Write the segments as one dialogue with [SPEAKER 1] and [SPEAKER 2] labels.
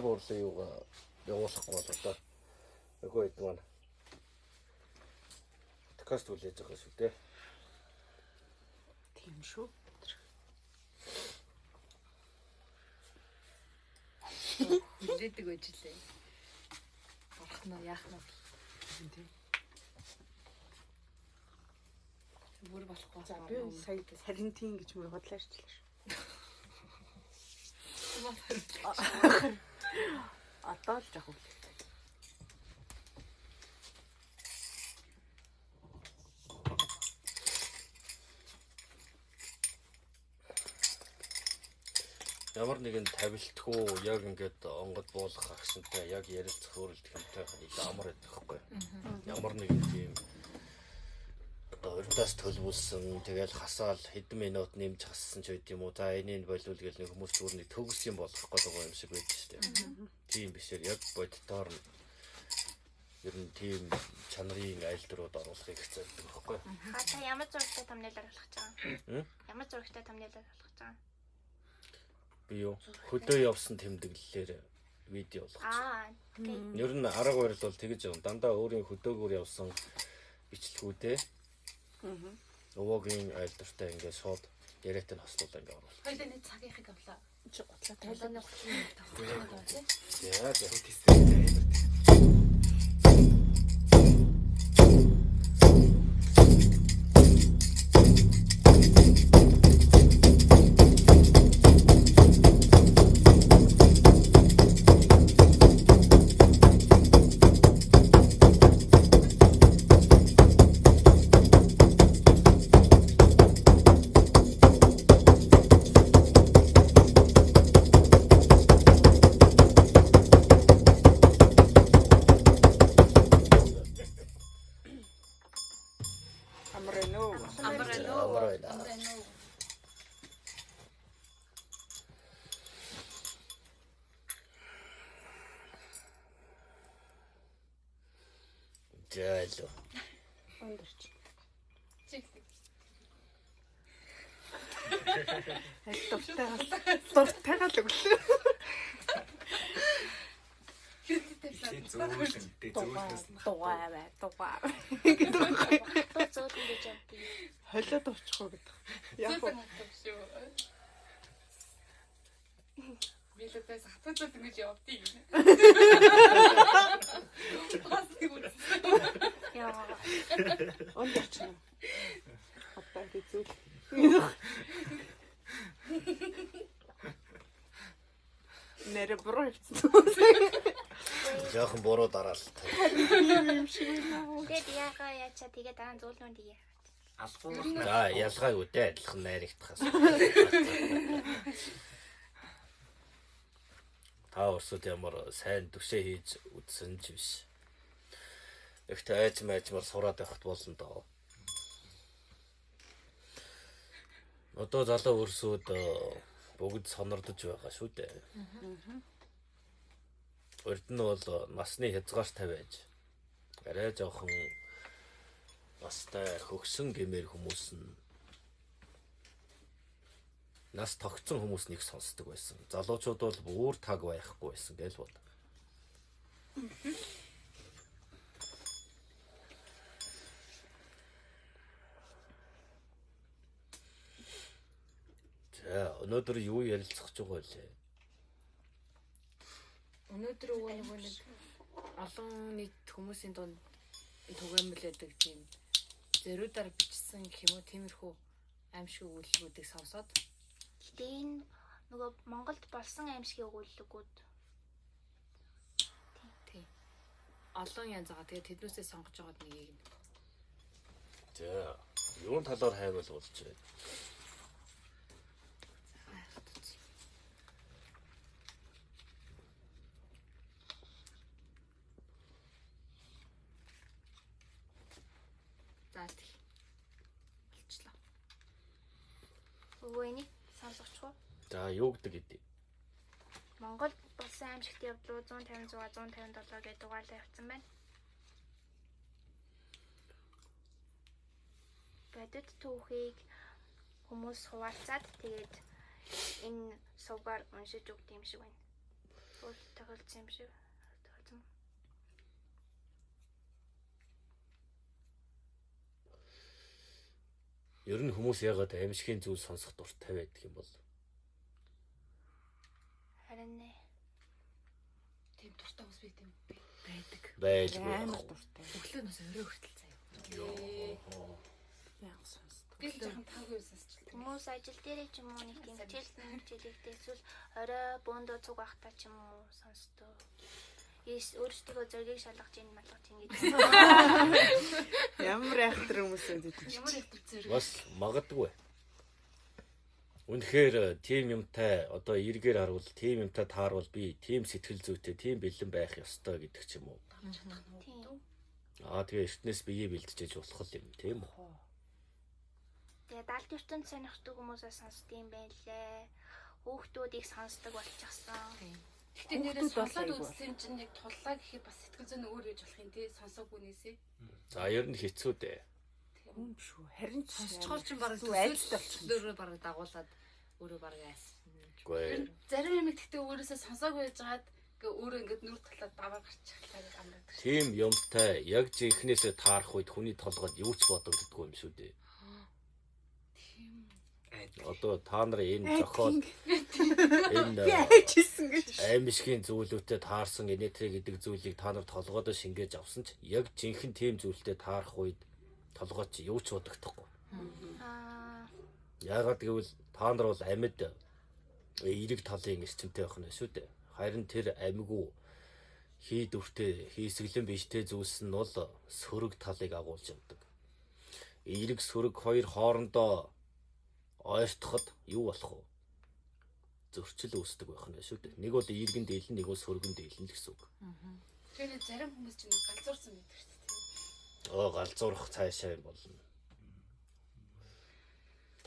[SPEAKER 1] Цаа буурлын юугаа явуулахгүй бол одоо нөгөө хэд маань подкаст үлээж байгаа шүү дээ.
[SPEAKER 2] Тийм шүү.
[SPEAKER 3] Үлээдэг үжилээ. Орох нь яах нь
[SPEAKER 2] Тийм.
[SPEAKER 3] бүр болохгүй.
[SPEAKER 2] За би сая саринтин гэж мөр бодлоо ирчлээ шүү. Одоо л жах үлээ.
[SPEAKER 1] Ямар нэгэн тавилтгүй яг ингээд онгод буулгах агшинтай яг ярилцах өөрөлдөх юмтай нэг амар байдаг байхгүй. Ямар нэгэн тийм одоо урьдаас төлөвлөсөн тэгэл хасаал хэдэн минут нэмж хассан ч байд юм уу. За энийг болиул гэл нэг хүмүүс зүгээр нэг төгс юм болох гэдэг юм шиг байдаг шүү дээ. Тийм бишээр яг боддоор нь ер нь тийм чанарын айлдрууд оруулахыг хэцээдэг байхгүй.
[SPEAKER 4] Та ямар зурагтай томьёолоор болох гэж байгаа? Ямар зурагтай томьёолоор болох гэж байгаа?
[SPEAKER 1] Би юу хөдөө явсан тэмдэглэлээр видео болгочих.
[SPEAKER 4] Тийм.
[SPEAKER 1] Ер нь арга барил бол тэгэж юм. Дандаа өөрийн хөдөөгөр явсан бичлэгүүдээ өвөгийн айлдвартай ингээд шууд яриатай нь хослуулаа ингээд оруулах.
[SPEAKER 3] Хоёлын цагийнхыг авлаа.
[SPEAKER 2] Чи готлаа
[SPEAKER 3] Тайланы 30 минут тавьчихсан тийм.
[SPEAKER 1] Яа тийм. Жаалуу.
[SPEAKER 2] Ондорч.
[SPEAKER 3] Чиг.
[SPEAKER 2] Дуртайгаал өглөө. Дугаа.
[SPEAKER 4] Зөөлөн гэж явдаг.
[SPEAKER 2] Холиод авчихгүй гэдэг. Яг
[SPEAKER 3] Зүг шүү. Билетээс хатцаад ингэж явдгийг.
[SPEAKER 4] Яа.
[SPEAKER 2] ондорч. Одоо би зүйл. Нэр буруу хийсэн.
[SPEAKER 1] Яахан буруу дараалт.
[SPEAKER 2] Юм шиг байна.
[SPEAKER 4] Тэгээд яагаа яачаа тэгээд дараа нь зөөлөн dige.
[SPEAKER 1] За ялгаагүй дээ адилхан найрагдахаас. Та өрсөд ямар сайн төвшөө хийж үдсэн ч биш. Ихтэй айжмаар сураад явахт болно доо. Одоо залуу өрсөд бүгд сонирдож байгаа шүү дээ. Урд нь бол насны хязгаарт тавиаж арай жоохон настай хөгсөн гэмээр хүмүүс нь нас тогтсон хүмүүс нэг сонсдог байсан. Залуучууд бол бүр таг байхгүй байсан гэж бод. За өнөөдөр юу ярилцах гэж байгаа вэ?
[SPEAKER 3] Өнөөдөр нөгөө нэг олон нийт хүмүүсийн дунд түгээмэлэдэг тийм зөрүүдээр бичсэн гэх юм уу тиймэрхүү аимшиг өгүүлбэрүүдийг сонсоод
[SPEAKER 4] Тэгээд нөгөө Монголд болсон аимшигын өгүүлбэрүүд
[SPEAKER 3] тийм олон янз байгаа. Тэгээд тэднээсээ сонгож байгаад нэгийг нь.
[SPEAKER 1] За юун талаар хайвал болж байна?
[SPEAKER 3] За тий. Болчлоо.
[SPEAKER 4] өвөө энийг сонсохгүй.
[SPEAKER 1] За юу гэдэг гэдэг.
[SPEAKER 4] Монголд болсон аимшигт явдлууд 156 157 гэдэг дугаарлаа явуулсан байна. Бодит түүхийг хүмүүс хуваалцаад тэгээд энэ сувгаар уншиж өгд юм шиг байна. Бол тохиолдсон юм шиг. Тохиолдсон.
[SPEAKER 1] Ер нь хүмүүс ягаад аимшигын зүйл сонсох дуртай байдаг юм бол
[SPEAKER 4] Харин нэ.
[SPEAKER 3] Тийм дуртай хүмүүс байт юм байдаг.
[SPEAKER 1] байлгүй
[SPEAKER 2] Амар
[SPEAKER 1] яг.
[SPEAKER 2] дуртай.
[SPEAKER 3] Өглөө нас өрөө хүртэл заяа.
[SPEAKER 2] Яг сонсдог.
[SPEAKER 3] Би жоохон таагүй сонсчихлаа.
[SPEAKER 4] Хүмүүс ажил дээрээ ч юм уу нэг тийм хичээлтэй эсвэл орой бөөндөө цуг байхдаа ч юм уу сонсдог. Өөрсдөө зөргийг шалгаж ийн малгаж ийн гэдэг.
[SPEAKER 2] Ямар айхтар хүмүүс байдаг.
[SPEAKER 3] Ямар их зүрх.
[SPEAKER 1] Бас магадгүй. Үнэхээр тим юмтай одоо эргээр харуул тим юмтай тааруул би тим сэтгэл зүйтэй тим бэлэн байх ёстой гэдэг ч юм уу.
[SPEAKER 4] Тийм.
[SPEAKER 1] Тэгээ эртнээс биеэ бэлтжиж болох юм тийм үү?
[SPEAKER 4] Тэгээд аль ертөнд сонирхдаг хүмүүсээ сонсдог юм байна лээ. Хүүхдүүдийг сонсдог болчихсон.
[SPEAKER 3] Гэтэ нэрээ сонсоод үзсэн чинь яг туллаа гэхээр бас сэтгэл зүйн өөр гэж болох юм тий сонсоогүй нээсээ.
[SPEAKER 1] За ер нь хэцүү дээ.
[SPEAKER 2] Хүн шүү. Харин ч
[SPEAKER 3] Сонсчоор чинь бараг
[SPEAKER 2] зүг айцтай болчихсон.
[SPEAKER 3] өөрөө бараг дагуулад өөрөө бараг айс.
[SPEAKER 1] Үгүй
[SPEAKER 3] Зарим юм гэхдээ өөрөөсөө сонсоогүй байжгаад өөрөө ингээд нүр талаад даваа гарчихлаа гэж амраад.
[SPEAKER 1] тим юмтай яг жинхнээсээ таарах үед хүний толгойд юу ч бодогддгүй юм шүү дээ. Одоо та нар энэ зохиол энэ
[SPEAKER 2] Айчсэн гэж.
[SPEAKER 1] аимшигын зүйлүүтэй таарсан энэтри гэдэг зүйлийг та нар толгойдоо шингээж авсан ч яг жинхэнэ тим зүйлтэй таарах үед толгой чи юу ч бодогдохгүй.
[SPEAKER 4] Аа,
[SPEAKER 1] Яагаад гэвэл та нар бол амьд эерэг талын эрчимтэй байх нь шүү дээ. Харин тэр амьгүй хий дүртэй хийсгэлэн биштэй зүйлс нь бол сөрөг талыг агуулж явдаг. Эерэг сөрөг хоёр хоорондоо ойртоход юу болох вэ? Зөрчил үүсдэг байх нь шүү дээ. Нэг бол эергэн дийлэн, нэг бол сөргөн дийлэн гэсэн үг.
[SPEAKER 3] Тэгэхээр зарим хүмүүс чинь галзуурсан байдаг шүү дээ.
[SPEAKER 1] Галзуурах цаашаа юм болно.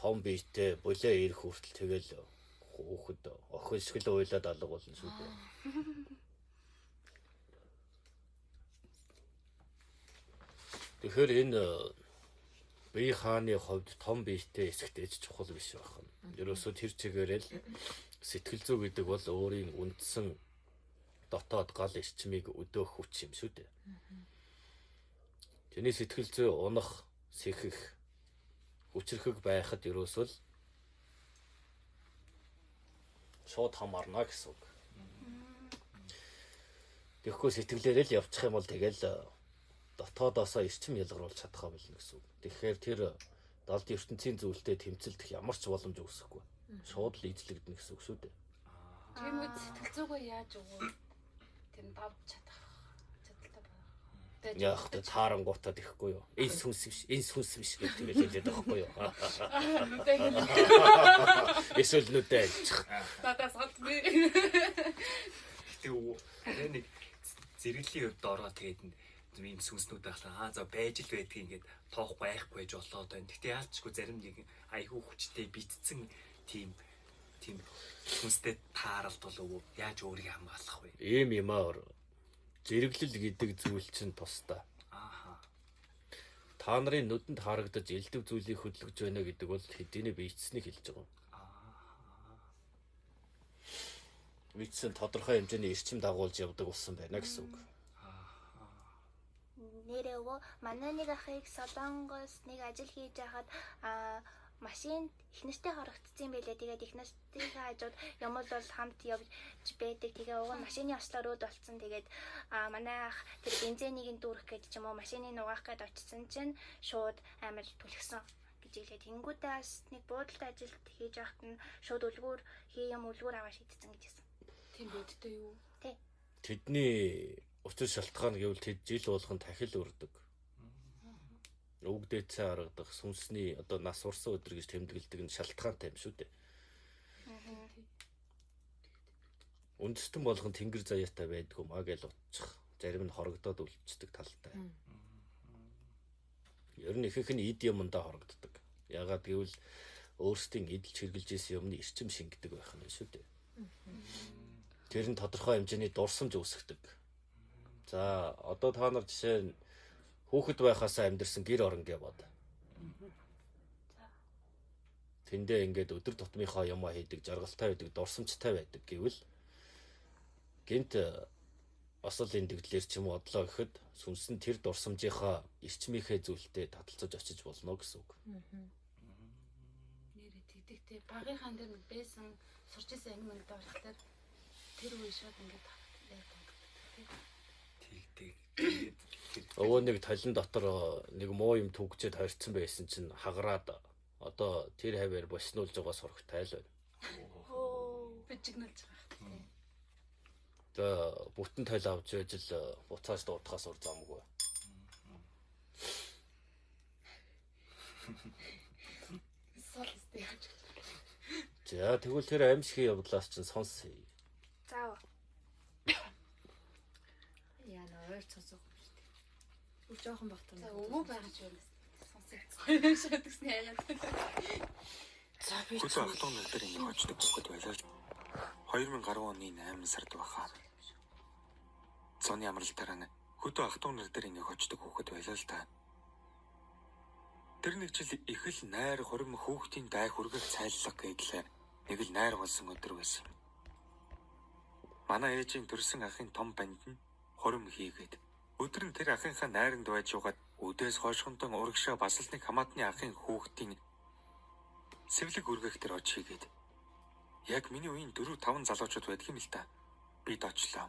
[SPEAKER 1] Том биетэй булаа ирэх хүртэл тэгэл хөөхд охин шиг л уйлаад алга болно шүү дээ. Тэгэхээр энэ бие хааны хувьд том биетэй эсэгтэй ч чухал биш байна. Ерөөсөө тэр чигээрэл сэтгэл зүй гэдэг бол өөрийн үндсэн дотоод гал эрчмийг өдөөх хүч юм шүү дээ. Тэний сэтгэл зүй унах, сэхэх, хүчрхэг байхад ерөөсөө шууд хамаарна гэсэн үг. Тэгэхгүй сэтгэлээрээ л явчих юм бол тэгэл дотоодоосоо эрчим ялгаруулж чадхаа болно гэсэн үг. Тэгэхээр тэр далд ертөнцийн зүйлтэй тэмцэлдэх ямар ч боломж үүсэхгүй. Шууд л эзлэгдэнэ гэсэн үг шүү дээ.
[SPEAKER 3] Тийм үү сэтгэл зүгөө яаж өгөө? Тэр давж чадах чадaltaй байна.
[SPEAKER 1] Яах вэ таарангуутаад ихгүй юу? Энэ сүнс биш, энэ сүнс биш гэж тэгэл хэлээд байхгүй юу? Эсвэл нүдэ альчих.
[SPEAKER 3] Надаас хатны.
[SPEAKER 5] Гэтэ нэг зэрэглийн хувьд ороо тэгээд ийм сүнснүүд байхлаа. За байж л байдгийг ингээд тоох байхгүй байж болоод байна. Гэтэ яалчгүй зарим нэг айгүй хүчтэй битцсэн тийм сүнстэй тааралт болов уу? Яаж өөрийг хамгаалах вэ?
[SPEAKER 1] Ийм юмар зэрэглэл гэдэг зүйл чинь тусдаа.
[SPEAKER 5] Ааха.
[SPEAKER 1] Та нарын нүдэнд харагдаж элдв зүйлийг хөдөлгөж байна гэдэг бол хэдийнэ бийцсэнийг хэлж байгаа. Бийцсэн тодорхой хэмжээний эрчим дагуулж явдаг болсон байна гэсэн үг.
[SPEAKER 4] нэрээ өвөө манай нэг ахыг Солонгос нэг ажил хийж байхад машин ихнэртэй хорогдсон байлээ. Тэгээд ихнэртэй хажууд юм бол хамт явж байдаг. Тэгээ уг машины ослоор өөд болцсон. Тэгээд манай ах тэр бензинийг дүүрэх гэж ч юм уу машиныг нугаах гээд очсон чинь шууд амар түлхсэн гэж хэлээд тэнгуүтээ бас нэг буудалтай ажилд хийж байхад нь шууд үлгүүр аваа шийдсэн гэж хэлсэн.
[SPEAKER 3] Тийм бодтой юу?
[SPEAKER 4] Тий.
[SPEAKER 1] Тэдний учир шалтгаан гэвэл тэд жил болгон тахил өрдөг. Өвгдээцээ харагдах сүнсний одоо нас урсан өдр гэж тэмдэглэдэг нь шалтгаантай юм шүү дээ. Үндэстэн болгон тэнгэр заяатай байдгүй маа гэж утчих. Зарим нь хорогдоод үлдчихдэг талтай. Ер нь ихэнх нь эд юмдаа хорогддог. Ягаад гэвэл өөрсдийн эдэлж хэрглэж исэн юмны эрчим шингэдэг байх нь шүү дээ. Тэр нь тодорхой хэмжээний дурсамж үүсгдэг. За одоо та нар жишээ нь хүүхэд байхасаа амьдэрсэн гэр орон гэж бод. Тэндээ ингээд өдөр тутмынхаа юмаа хийдэг, жаргалтай байдаг, дурсамжтай байдаг гэвэл гинт осол эндэгдлэр ч юм уу одлоо гэхэд сүнс нь тэр дурсамжийнхаа эрчмийнхээ зүйлтэй таталцаж очиж болно гэсэн үг.
[SPEAKER 3] Нэрээ тэгдэгтэй багийнхаа дээр нэг байсан сурч исэн анги мангад орохоор тэр үе шууд ингээд
[SPEAKER 5] Тэгдэг.
[SPEAKER 1] Өвөө нэг талин дотор нэг муу юм түгжээд хорцсон байсан чинь хагараад одоо тэр хавьяар боснуулж байгаа сурагтай л байна.
[SPEAKER 3] бичигнэлж байгаа.
[SPEAKER 1] За бүтэн тойл авч байж л буцааж дуудахаас ур замгүй.
[SPEAKER 3] Сол өстэй.
[SPEAKER 1] За тэгвэл тэр аимшигын явдлаас чинь сонсъё.
[SPEAKER 4] Заав.
[SPEAKER 3] Яа нэ ойр цоцох юм шүү дээ. Үр жоохон багтаа.
[SPEAKER 2] За өвөө байгаж байна.
[SPEAKER 3] Сонсож шатгсны айлаа.
[SPEAKER 2] За би
[SPEAKER 6] Хөдөө ахлуун нар дээр ингэ очдог бүхэд байлаа. 2010 оны 8 сард баха. Зоны амралтаараа хөдөө ахлуун нар дээр ингэ очдог бүхэд байлаа л та. Тэр нэг жил их л найр хорим хүүхдийн дай хүргэх цайллага гэдлээ. Нэг л найр болсон өдөр байсан. Манай ээжийн төрсөн ахын том банд нь хорим хийгээд өдөр нь тэр ахынхаа найранд байж угаад өдөөс хойшхонтон урагшаа бас л нэг хамаатны ахын хүүхдийн сэвлэг үргэх тэр оч хийгээд яг миний үеийн 4-5 залуучууд байдаг юм л та. Бид очлоо.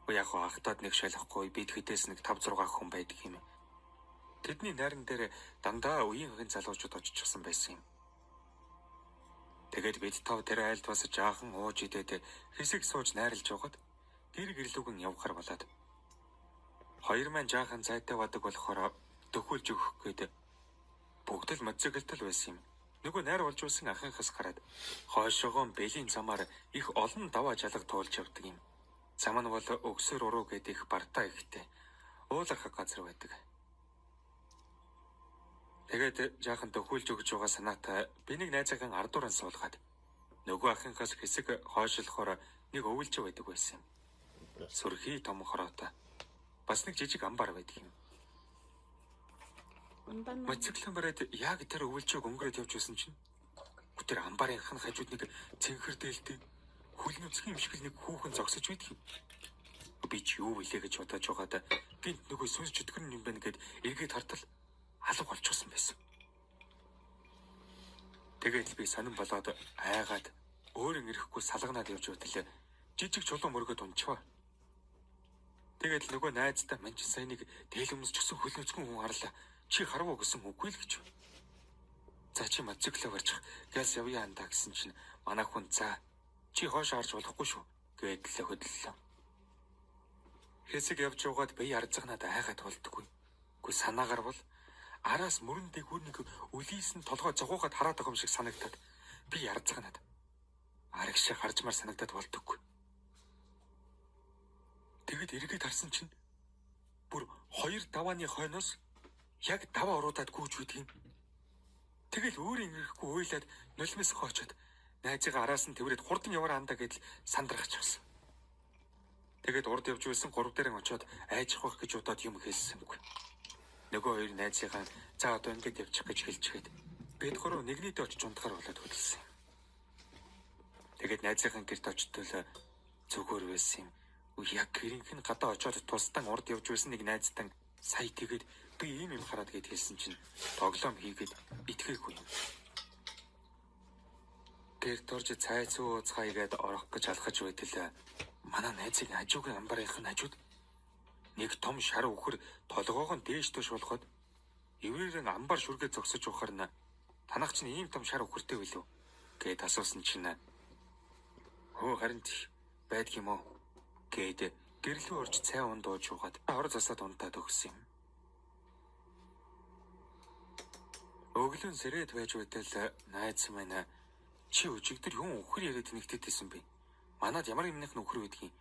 [SPEAKER 6] Яг ахтаад нэг шалахгүй бид хэдээс нэг 5-6 хүн байдаг юм. Тэдний найран дээр дандаа үеийнхэн залуучууд очижсэн байсан юм. Тэгээд бид тав тэр айлд бас жаахан ууж идээд хэсэг сууж найрлж байгаад гэр гэрлүүгэн явахаар болоод 2 маань жаахан зайтай бадаг болохоор төхүүлж өгөх гээд бүгд л моцикл байсан юм. Нөгөө найр болж байсан ахынхаас гараад хойшоогоо бэлийн замаар их олон даваа жалга туулж явдаг юм. Зам нь бол өгсөр уруу гэдэг их бартаа ихтэй уулархах газар байдаг. Тэгээд жаахан төхүүлж өгч байгаа санаатай би нэг найзаахан ардууран суулгаад нөгөө ахынхаас хэсэг хойшлохоор нэг өвөлж байдаг байсан юм. Сүрхий том хороотой бас нэг жижиг амбар байдаг юм. Моциклон бараад яг тэр өвөлжөөг өнгөрөөд явж байсан чинь тэр амбарынхан хажууд нэг цэнхэр дээлтэй хөлн үсгийн юм шиг нэг хүүхэн зогсож байдаг юм. Би ч юу вүлээ гэж бодож байгаад гинт нөгөө сүнс чөтгөр юм байна гэд эргээд хартал алга болчихсон байсан. Тэгээд би сонирн болоод айгаад өөрийн ирэхгүй салганаад явж байдлаа. Жижиг чулуун мөргөд унчваа. Тэгээд нөгөө найзтай манч сайн нэг дээл өмсчихсэн хөлнөцгөн хүн харлаа. Чи харав уу гэсэн үгүй л гэж. За чи моцикло гарчих гэлс явъя андаа гэсэн чинь манай хүн за чи хоош харж болохгүй шүү гэдэл хөдлөлөө. Хэсэг явж байгаад би арзагнаад айгаад болдоггүй. Гэхдээ санаагаар бол араас мөрөн дээгүүр нэг үлийс нь толгой зогуугаад хараад байгаа юм шиг санагдаад би арзагнаад арагшаа харжмаар санагдаад болдоггүй. Тэгэд эргээд харсан чинь бүр 2 давааны хойноос яг даваа уруудаад гүйж үйдэг юм. Тэгэл өөрийн ирэхгүй уйлаад нулимс хоочоод найзыгаа араас нь тэврээд хурдан яваар андаа гэдэл сандрахчихсан. Тэгэд урд явж байсан 3 дээрэн очоод айжих байх гэж удаад юм хэлсэнгүй. Нөгөө хоёр найзыгаа за одоо ингэж явчих гэж хэлчихээд бид гурав нэгнийдээ очиж унтахаар болоод хөдөлсөн. Тэгээд найзынхаа гэрт очтол зүгээр байсан юм. Яг гэрийнх нь гадаа очоод тусдан урд явж байсан нэг найзтан сая тэгээд би ийм юм хараад гээд хэлсэн чинь тоглоом хийгээд итгээгүй юм. Гэрт орж цай цуу цайгээд орох гэж алхаж байтал манай найзын хажуугийн амбарынх нь хажууд нэг том шар үхэр толгоог нь дээш туш болоход эврээрэн амбар шүргээ зогсож ухаар нь танах чинь ийм том шар үхэртэй билүү гэд асуусан чинь хөө харин байдг юм уу гэд гэрлүү орж цай унд дууж угаад ор засаад унтаад өгсөн юм. Өглөө сэрээд байж байтал найз маань чи өчигдөр юм үхэр яриад нэгтэйсэн би. Манад ямар юмных нь үхэр байдгийг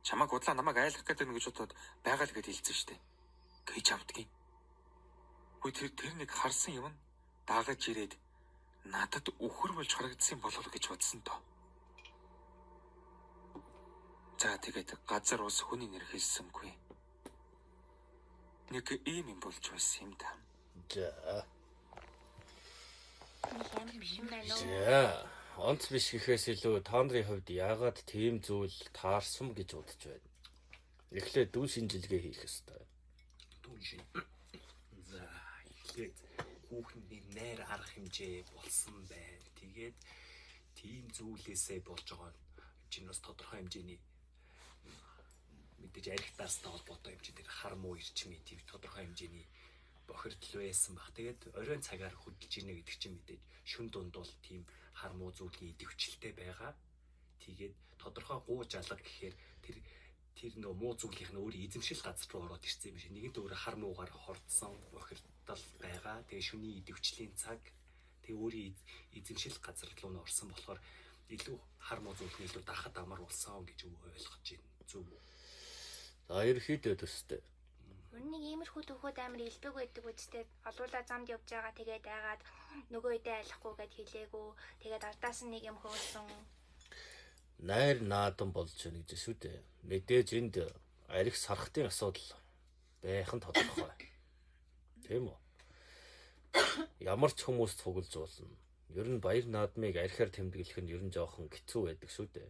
[SPEAKER 6] чамаг удлаа намайг айлах гэдэг нэг гэж бодоод байгаа л гэж хэлсэн штэ. Гэж авдгийг. Хөө тэр нэг харсан юм нь дагаж ирээд надад үхэр болж харагдсан болов уу гэж бодсон тоо. За тэгээд газар ус хүний нэр хэлсэнгүй. Нэг ийм юм болж байсан юм да.
[SPEAKER 1] За.
[SPEAKER 4] Ийм биш юм байна уу?
[SPEAKER 1] За. онц биш гэхээс илүү та нарын хувьд яагаад тийм зүйл таарсан гэж бодож байна? Эхлээд дүү шинжилгээ хийх ёстой.
[SPEAKER 5] Дүүн шин. За эхлээд хүүхний найр арга хэмжээ болсон байна. Тэгээд тийм зүйлээсээ болж байгаа нь чинь бас тодорхой хэмжээний мэдээж архитектуртай холбоотой хэмжээгээр хар муу ирчмийн тийм тодорхой хэмжээний бохирдол байсан баг. Тэгээд оройн цагаар хөдөлж ийнэ гэдэг чинь мэдээж шүн дунд бол тийм хар муу зүйлийн идэвхжэлтэй байгаа. Тэгээд тодорхой гуу жалга гэхээр тэр нөө муу зүйлийнх нь өөрийн эзэмшил газар руу ороод ирсэн юм шиг. Нэгэнт өөрө хар муугаар хордсон бохирдол байгаа. Тэгээд шүний идэвхжлийн цаг тэгээд өөрийн эзэмшил газар руу н орсон болохоор илүү хар муу зүйлний илүү дахад амар болсон гэж ойлгож байна. Зөв үү?
[SPEAKER 1] За ерөөхдөө төстэй.
[SPEAKER 4] Нэг иймэрхүү төвхөд амар илбэг байдаг үстэй. Олуулаа замд явж байгаа тэгээд айгаад нөгөө идэ айлахгүй гэд хэлээгүү. Тэгээд ардаас нь нэг юм хөөсөн.
[SPEAKER 1] Найр наадан болж байна гэж шүү дээ. Мэдээж энд арх сархтын асуудал байх нь тодорхой. Тийм үү? Ямар ч хүмүүс цуглаж болно. Ер нь баяр наадмыг архиар тэмдэглэх нь ер нь жоохон хэцүү байдаг шүү дээ.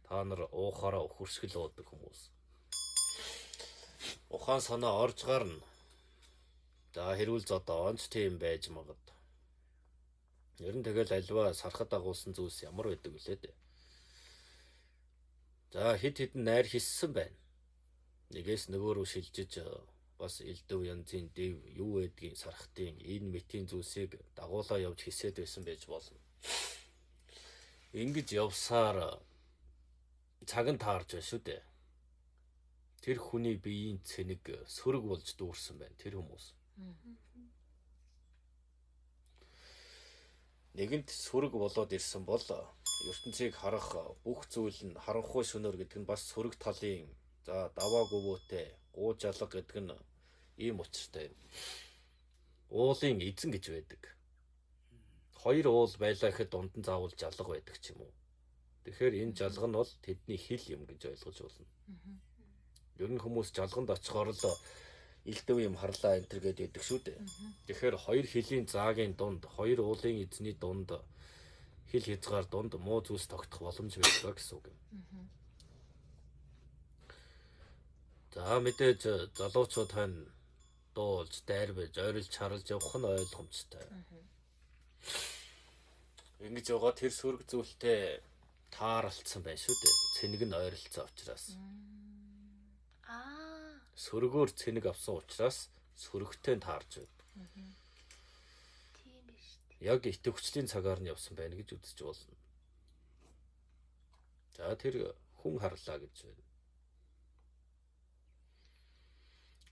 [SPEAKER 1] Та нар уухаараа өхөрсгөл уудаг хүмүүс. Ухаан санаа орж гарна. За хэрүүл зодоо онц тийм байж магад. Ер нь тэгэл альва сархад дагуулсан зүйлс ямар байдаг вүлээ дээ. За хит хитэн найр хиссэн байна. Нэгээс нөгөө рүү шилжиж бас элдв янзын дэв юу байдгийг сархтын энэ мэтийн зүйлсийг дагуулаа явж хисээд байсан байж болно. Ингэж явсаар цаг нь таарж байна шүү дээ. Тэр хүний биеийн цэник сөрөг болж дүүрсэн байна тэр хүмүүс. Нэгэнт сөрөг болоод ирсэн бол ертөнцийг харах бүх зүйл нь харанхуй шөнөөр гэдэг нь бас сөрөг талын за даваа гөвөөтэй гуу жалга гэдэг нь ийм учиртай. Уулын эзэн гэж байдаг. Хоёр уул байлаа гэхэд дунд нь заавал жалга байдаг ч юм уу. Тэгэхээр энэ жалга нь бол тэдний хил юм гэж ойлгож болно. Ер нь хүмүүс жалганд очихоор л элдв юм харлаа энтер гэдэг шүү дээ. Тэгэхээр хоёр хилийн заагийн дунд, хоёр уулын эзний дунд хил хязгаар дунд муу зүйлс тогтох боломж байдаг гэсэн үг юм. За мэдээж залуучууд тань дуулж, дайрвэж, ойролж, чарлж явах нь ойлгомжтой. Ингэж байгаа тэр сөрөг зүйлтэй тааралцсан байна шүү дээ. Цэнийг нь ойролцсон учраас. Сөргөөр цэник авсан учраас сөрөгтэй таарж байна.
[SPEAKER 4] Тийм биш.
[SPEAKER 1] Яг итэвхжлийн цагаар нь явсан байна гэж үзэж болно. За тэр хүн харлаа гэж байна.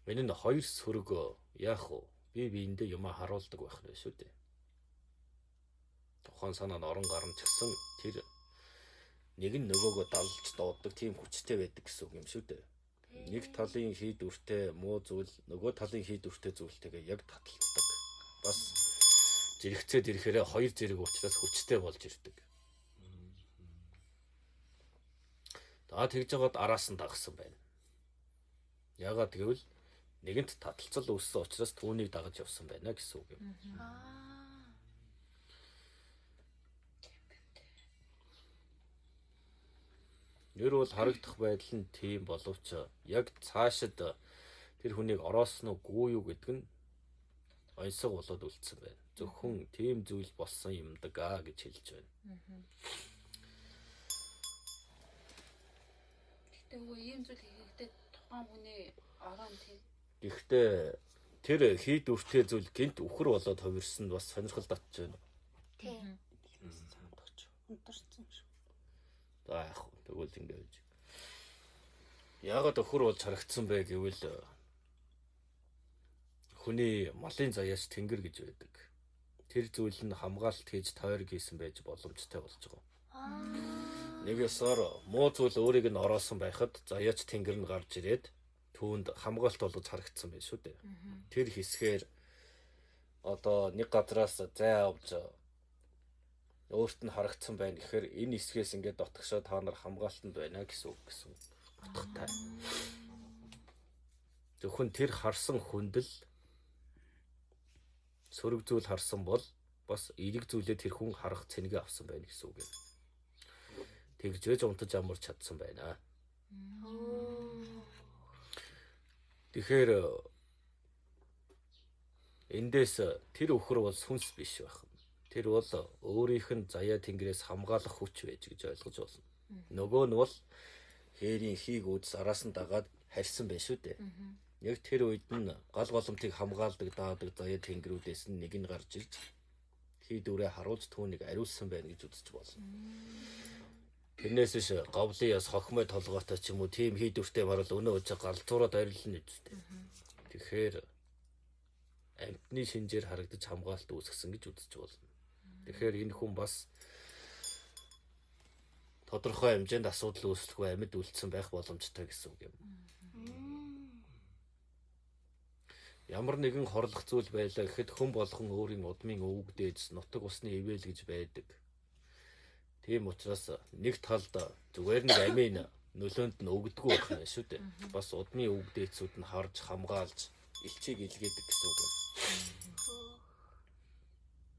[SPEAKER 1] Энэ хоёр сөрөг яах вэ? Би биендээ юм харуулдаг байх нь шүү дээ. Тухайн санаа нь орон гарна ч гэсэн тэр нэг нь нөгөөгөө далж дууддаг тийм хүчтэй байдаг гэсэн үг юм шүү дээ. Нэг талын хий дүртэй муу зүйл нөгөө талын хий дүртэй зүйлтэйгээ яг таталцдаг. Бас зэрэгцээд ирэхээр хоёр зэрэг учраас хүчтэй болж ирдэг. За тэгж жагаад араас нь дагсан байна. Яагаад гэвэл нэгэнт таталцал үүссэн учраас түүнийг дагаж явсан байна гэсэн үг юм. Нэр бол харагдах байдал нь тийм боловч яг цаашид тэр хүнийг ороосон уу юу гэдэг нь оньсог болоод үлдсэн байна. Зөвхөн тийм зүйл болсон юмдаг гэж хэлж байна.
[SPEAKER 2] Гэтэ нөгөө ийм зүйл хийхдээ тухайн хүний орон тийм.
[SPEAKER 1] Гэхдээ тэр хийд үртэй зүйл гинт үхэр болоод хувирсан бас сонирхол татж байна.
[SPEAKER 4] Тийм.
[SPEAKER 2] Унтарсан шүү.
[SPEAKER 1] За яах вэ? Тэгвэл ингэж. Яагаад өхөр болж харагдсан бэ гэвэл хүний малын заяас тэнгэр гэж байдаг. Тэр зүйл нь хамгаалалт хийж тойрог хийсэн байж боломжтой болж байгаа. Нэг ёсоор муу зүйл өөрийг нь ороосон байхад заяач тэнгэр нь гарч ирээд түүнд хамгаалалт болгож харагдсан байх шүү дээ. Тэр хэсгээр одоо нэг газраас зай авч өөрт нь харагдсан байна гэхээр энэ хэсгээс ингээд дотгошоо та нар хамгаалтанд байна гэсэн үг гэсэн утгатай. Зөвхөн тэр харсан хүндэл сөрөг зүйл харсан бол бас эерэг зүйлээ тэр хүн харах цэнгээ авсан байна гэсэн үг юм. Тэгж вэж унтаж амарч чадсан байна. Тэгэхээр эндээс тэр өхөр бол сүнс биш байх. Тэр бол өөрийнх нь заяа тэнгэрээс хамгаалах хүч байж гэж ойлгож болно. Нөгөө нь бол хээрийн хийг үдс араас нь дагаад харьсан байх шүү дээ. Яг тэр үед нь гал голомтыг хамгаалдаг даадаг заяа тэнгэрүүдээс нь нэг нь гарч ирж хий дүрээ харуулж түүнийг ариулсан байна гэж үзэж болно. Тэрнээс биш говлын яс хохмой толгойтой ч юм уу тийм хий дүртэй марал өнөө өчө галзуураад арилна үстэй. Тэгэхээр амьтны шинжээр харагдаж хамгаалт үүсгэсэн гэж үзэж болно. Тэгэхээр энэ хүн бас тодорхой хэмжээнд асуудал үүсэлгүй амьд үлдсэн байх боломжтой гэсэн үг юм. Ямар нэгэн хорлох зүйл байлаа гэхэд хүн болгон өөрийн удмын өвөг дээж нутаг усны ивэл гэж байдаг. Тийм учраас нэг талд зүгээр нэг амийн нөлөөнд нь өгдөггүй байх юм шүү дээ. Бас удмын өвөг дээдсүүд нь харж хамгаалж элчийг илгээдэг гэсэн үг юм.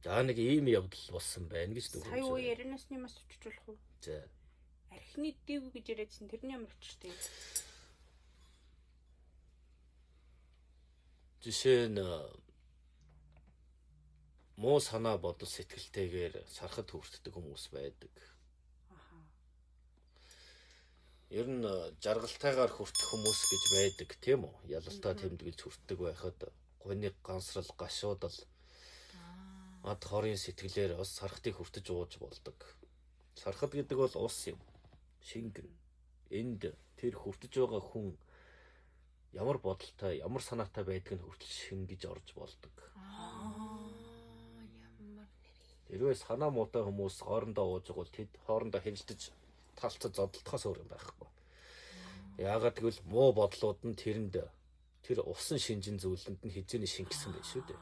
[SPEAKER 1] За нэг ийм явдал болсон байна гэж дүгнэж
[SPEAKER 2] Сая уу
[SPEAKER 1] байна.
[SPEAKER 2] ярианасны бас өчжүүлэх үү?
[SPEAKER 1] За.
[SPEAKER 2] Архины дэв гэж яриадсан тэрний ямар өчтэй.
[SPEAKER 1] Жишээ нь муу санаа бодол сэтгэлтэйгээр сархад хүртдэг хүмүүс байдаг. Ер нь жаргалтайгаар хүртэх хүмүүс гэж байдаг тийм үү? Ялалтаа тэмдэглэж хүртдэг байхад гуниг гансрал гашуудал ад хорийн сэтгэлээр бас сархтыг хүртэж ууж болдог. Сархад гэдэг бол ус юм. Шингэн. Энд тэр хүртэж байгаа хүн ямар бодолтой, ямар санаатай байдгийг хүртэл шингэж орж болдог. Тэрвээ санаа муутай хүмүүс хоорондоо ууж бол тэд хоорондоо хэлэлдэж талцад зодтолтохоос өөр юм байхгүй. Яагаад гэвэл муу бодлууд нь тэр усан шинжин зүйлэнд нь хизээний шингэсэн байх шүү дээ.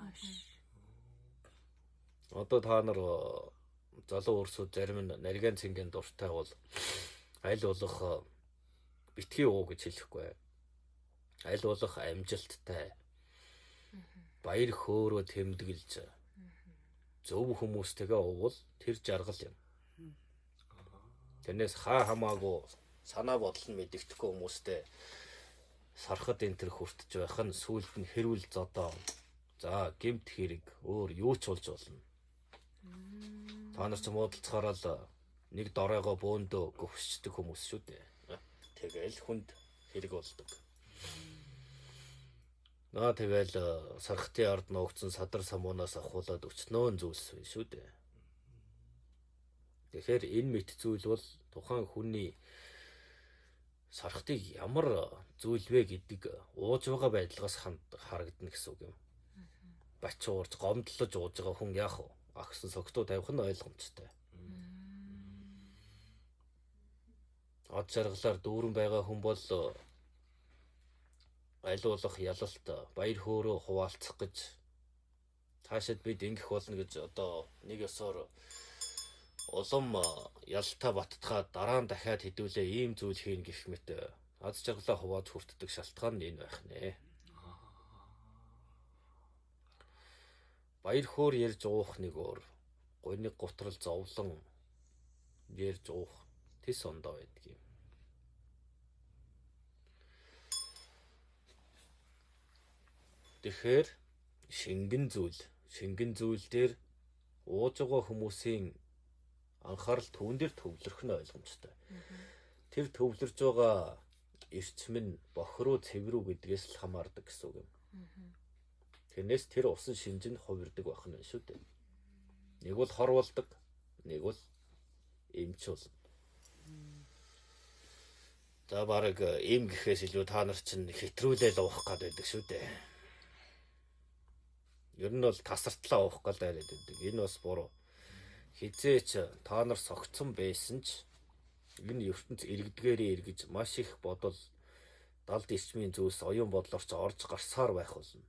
[SPEAKER 1] Одоо та нар залуу өрсөд зарим нь нарийн цэнгийн дуртай бол аль болох битгий уу гэж хэлэхгүй. Аль болох амжилттай баяр хөөрөө тэмдэглэж зөв хүмүүстэйгээ уувал тэр жаргал юм. Тэрнээс хамаагүй санаа бодол нь мэдэгдэхгүй хүмүүстэй сархад энэ төр хүртэж байх нь сүүлд нь хэрүүл зодоо. За гэмт хэрэг өөр юу ч болж болно. Та нар ч муудалцахаараа л нэг доройгоо бөөндөө гөвсчдэг хүмүүс шүү дээ. Тэгэл хүнд хэрэг болдог. Тэгэл сархтын ард нуугдсан садар самуунаас ахуулаад өчнөөн зүйлс байна шүү дээ. Тэгэхээр энэ мэт зүйл бол тухайн хүний сархтыг ямар зүйл вэ гэдэг ууж байгаа байдлаас харагдана гэсэн үг юм. Бач уурж гомдлож ууж байгаа хүн яах вэ? Агсан согтуу тавих нь ойлгомжтой. Од жаргалаар дүүрэн байгаа хүн бол айлуулах ялалт баяр хөөрөө хуваалцах гэж цаашид бид ингэх болно гэж одоо нэг ёсоор улам ялалтаа баттгаад дараа нь дахиад хэдүүлээ ийм зүйл хийн гэх мэт аз жаргалаа хувааж хүртдэг шалтгаан нь энэ байх нэ. Баяр хөөр ярьж уух нэг өөр, гуниг гутрал зовлон ярьж уух тис ондоо байдаг юм. Тэгэхээр шингэн зүйл дээр ууж байгаа хүмүүсийн анхаарал түүн дээр төвлөрөх нь ойлгомжтой. Тэр төвлөрж байгаа эрчим нь бохруу цэврүү гэдгээс л хамаардаг гэсэн үг юм. Тэрнээс тэр усан шинж нь хувирдаг байх нь шүү дээ. Нэг бол хор болдог, нэг бол эмч болно. За бараг эм гэхээс илүү та нар чинь хэтрүүлэл уух гээд байдаг шүү дээ. Ер нь бол тасартлаа уух гээд байдаг. Энэ бас буруу. Хизээч та нар согцсон байсан ч энэ ертөнц иргэдгээрээ эргэж маш их бодол далд эрчмийн зүйлс оюун бодлорч орж гарсаар байх болно.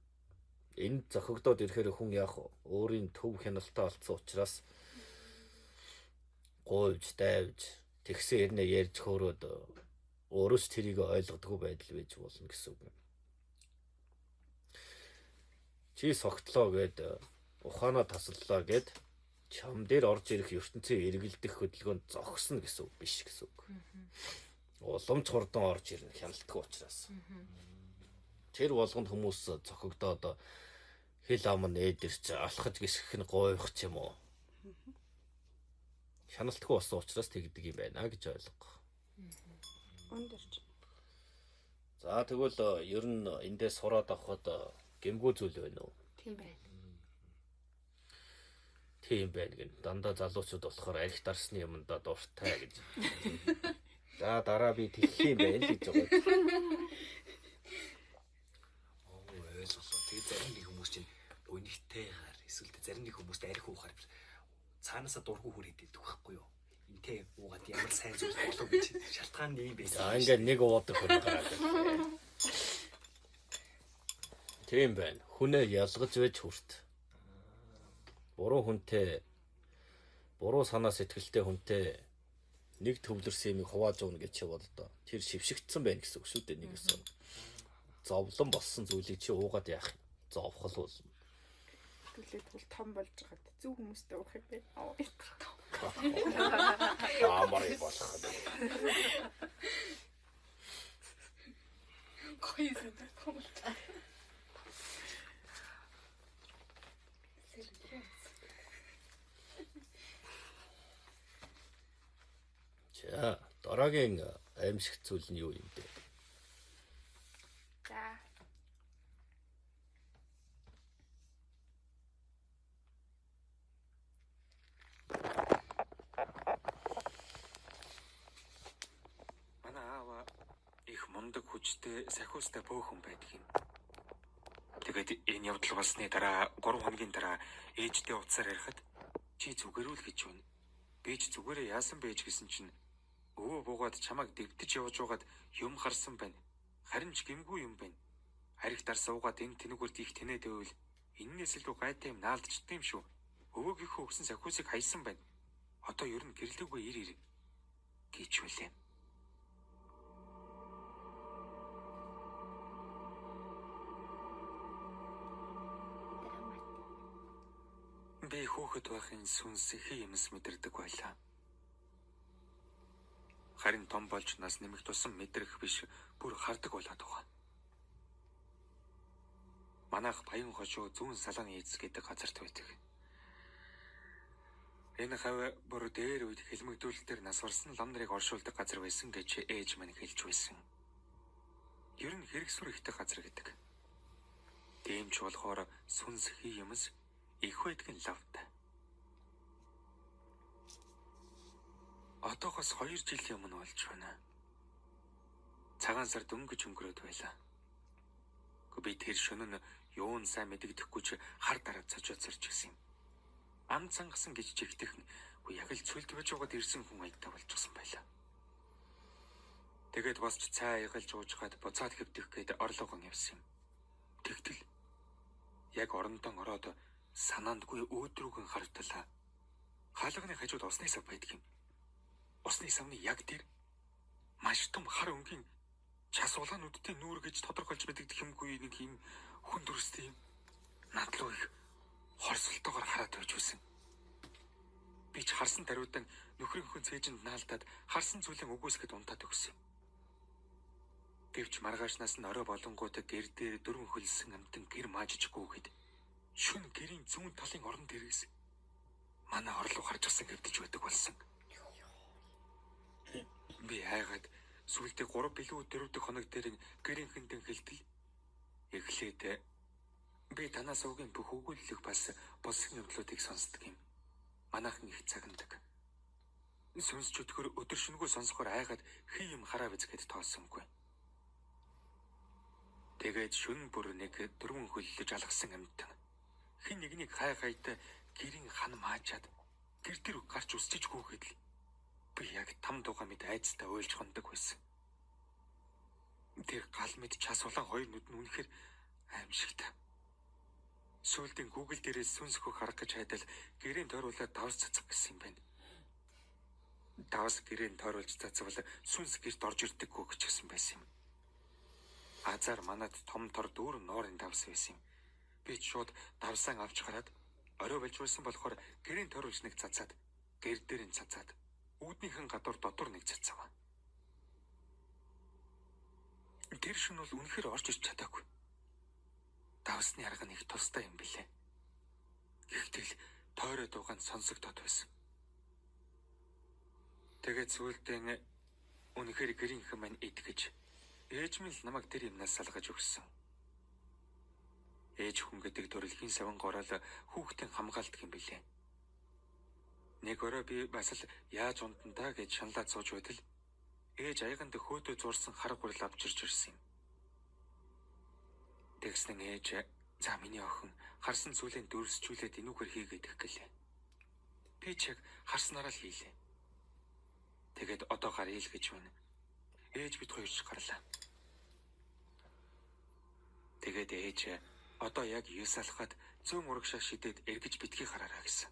[SPEAKER 1] Энд зохигдоод ирэхээр хүн яах вэ? Өөрийн төв хяналтаа олцсон учраас гуйж, дайвж, тэгсэн хэрнээ ярьж хөөрөөд өөрөөс тэрийг ойлгодгүй байдал байж болно гэсэн үг юм. Чи согтлоо гэд ухаанаа тасаллаа гэд чам дээр орж ирэх ертөнцийн эргэлдэх хөдөлгөөнд зогсно гэсэн үг биш гэсэн үг. Уламж хурдан орж ирнэ хяналтгүй учраас. Тэр болгонд хүмүүс цохогдоод хэл ам нь ээдэрч алхаж гисгэх нь гойх ч юм уу. Хяналтгүй болсон учраас тэгдэг юм байна гэж ойлгоо.
[SPEAKER 7] Өндөрч.
[SPEAKER 1] За тэгвэл ер нь эндээс сураад авахд гэмгүй зүйл байна уу?
[SPEAKER 3] Тийм байна.
[SPEAKER 1] Тийм байна гэн. Дандаа залуучууд болохоор арх дарсны юмдаа дуртай гэж. За дараа би тэгэх юм байна л гэж байгаа.
[SPEAKER 5] Ойлголоо. Тэгээ зарим нэг хүмүүс чинь өнөгтэйгээр эсвэл зарим нэг хүмүүст арх уухаар цаанаасаа дургу хүрээд идэх байхгүй юу? Энтэй уугаад ямар сайн зүйл болов гэж шалтгаан нэг юм байсан.
[SPEAKER 1] За ингээд нэг уудаг хүн гараад байна. Тийм байна. Хүнээ ялгаж байж хүрт. Буруу хүнтэй, буруу санаа сэтгэлтэй хүнтэй нэг төвлөрсөн юмыг хувааж өгнө гэж чи боддоо. Тэр шившигдсэн байна гэсэн үг шүү дээ нэгээс. Зовлон болсон зүйлийг чи уугаад яах юм? Зовхол болно.
[SPEAKER 7] Түлээд бол том болж байгаад зөв хүмүүстэй уух юм байна.
[SPEAKER 1] Амарыг болох.
[SPEAKER 2] Гоё зүйл том.
[SPEAKER 1] За, дараагийн аимшигт зүйл нь юу юм бэ?
[SPEAKER 4] За.
[SPEAKER 6] Манай аава их мундаг хүчтэй сахиустай бөөхөн байдаг юм. Тэгээд энэ явдал болсны дараа 3 хоногийн дараа ээжтэй утсаар ярихад чи зүгээрүүл гэж байна. Би ч зүгээрээ яасан байж гэсэн чинь өвөө буугаад чамайг дэвтэж явж байгаад юм харсан байна. Харин ч гэмгүй юм байна. Арих дар суугаад энэ тэнэгүрт их тэнээд байвал энэнээс илүү гайтай юм наалдчихдээ юм шүү. Өвөөгийнхөө өгсөн сахиусыг хайсан байна. Одоо ер нь гэрлэггүй ир гэж үлээ. Би хөөхд байхын сүнс хий юмс мэдэрдэг байлаа. Харин том болж нас нэмэх тусам мэдрэх биш бүр хардаг болоод байгаа. Манайх Баян хошуу зүүн салааны эз гэдэг газарт байдаг. Энэ хав бүр дээр үед хэлмэгдүүлэлтээр нас барсан лам нарыг оршуулдаг газар байсан гэж ээж минь хэлж байсан. Ер нь хэрэгсүр ихтэй газар гэдэг. Тийм ч болохоор сүнс хий юмс их байдгийн лавтай. Одоогоос 2 жилийн өмнө болж байна. Цагаан сар дөнгөж өнгөрөөд байлаа. Би тэр шөнө нь юун сайн мэддэхгүй ч хар дараа цочоод сэрч гисэн юм. Ам цангасан гэж чигтэх нь яг л цүлд байж байгаад ирсэн хүн аягтай болчихсон байлаа. Тэгээд босч цай ягалж уужгаад буцаад хэвдэх гээд орлогон явсан юм. Тэгтэл яг орондон ороод санаандгүй өөдрүүгэн харагдлаа. Хаалганы хажууд усны сав байдаг юм. Усны савны яг тэр маш том хар өнгийн час улаануудтай нүүр гэж тодорхойлж мэддэг юмгүй нэг юм хүн дүрстэй юм. Над руу их хорсолтойгоор хараад байж байсан. Би ч харсан даруйдан нөхрийнхөө цээжинд наалдаад харсан зүйлэн үгүйсгэд унтаад өгсөн. Гэвч маргаашнаас нь орой болонгууд гэр дээр дөрвөн хөлсөн амтан гэр маажжгүйгээд шүн гэрийн зүүн талын орон дээрээс манай орлого харж гасан гэвдэж байдаг болсон. Би хайгаад сүүлдээ 3 билүү 4 дахь хоног дээр гэрийн хиндэн хэлтэл эхлээд би танаас уугийн бүх өгүүлэлэг бас болсон юмлуудыг сонсдог юм. Манайхан их цагнадаг. Сүнс чөтгөр өдөр шөнөгүй сонсохоор айгаад хий юм хараа бизгээд тоолсонгүй. Тэгээд шүн бүр нэг 4 хөллөж алгасан амтан хин нэгнийг хайхайтай гэрийн хан маачаад гэр дээр гарч үсчиж хүүхэд л би яг там дугаа мэд айцтай уйлж хондог байсан. Тэр гал мэд час улаан хоёр нүд нь үнэхээр аимшигтай. Сүүлдийн Google дээрээс сүнс хөх харах гэж хайдал гэрийн тойруулаад давс цацах гэсэн юм байна. Давс гэрийн тойруулж цацвал сүнс гэрт орж ирдэггүй гэж гисэн байсан юм. Азар манад том тор дүүрэн нуурын давс байсан юм. Би шууд давсаа авч хараад Орой болж байсан болохоор гэрийн торвч нэг цацаад, гэр дээр нь цацаад, үүднийхэн гадуур дотор нэг цацав. Тэр шөнө бол үнэхээр орж иж чадаагүй. Давсны арга нэг тустай юм билээ. Гэхдээ тойроо дуугаан сонсогдоод байсан. Тэгээд сүүлдээ үнэхээр гэрийнхэн маань итгэж, ээж минь л намайг тэр юмнаас салгаж өгсөн. Ээж хүн гэдэг төрөлхийн саван горол хүүхдийн хамгаалдаг юм билээ. Нэг орой би бас л яаж унтантаа гэж шаналаад сууж байтал ээж аяганд хөөдөө зурсан хар гурил авч ирж ирсэн юм. Тэгснэн ээж за миний охин харсан зүйлээ дөрсчүүлээд энүүгээр хийгээд их гэлээ. Би ч яг харснараа л хийлээ. Тэгээд одоо гаръя л гэж байна. Ээж бид хоёрч гарлаа. Тэгээд ээж одоо яг юусалахад зүүн урагшаа шидэд эргэж битгий хараараа гэсэн.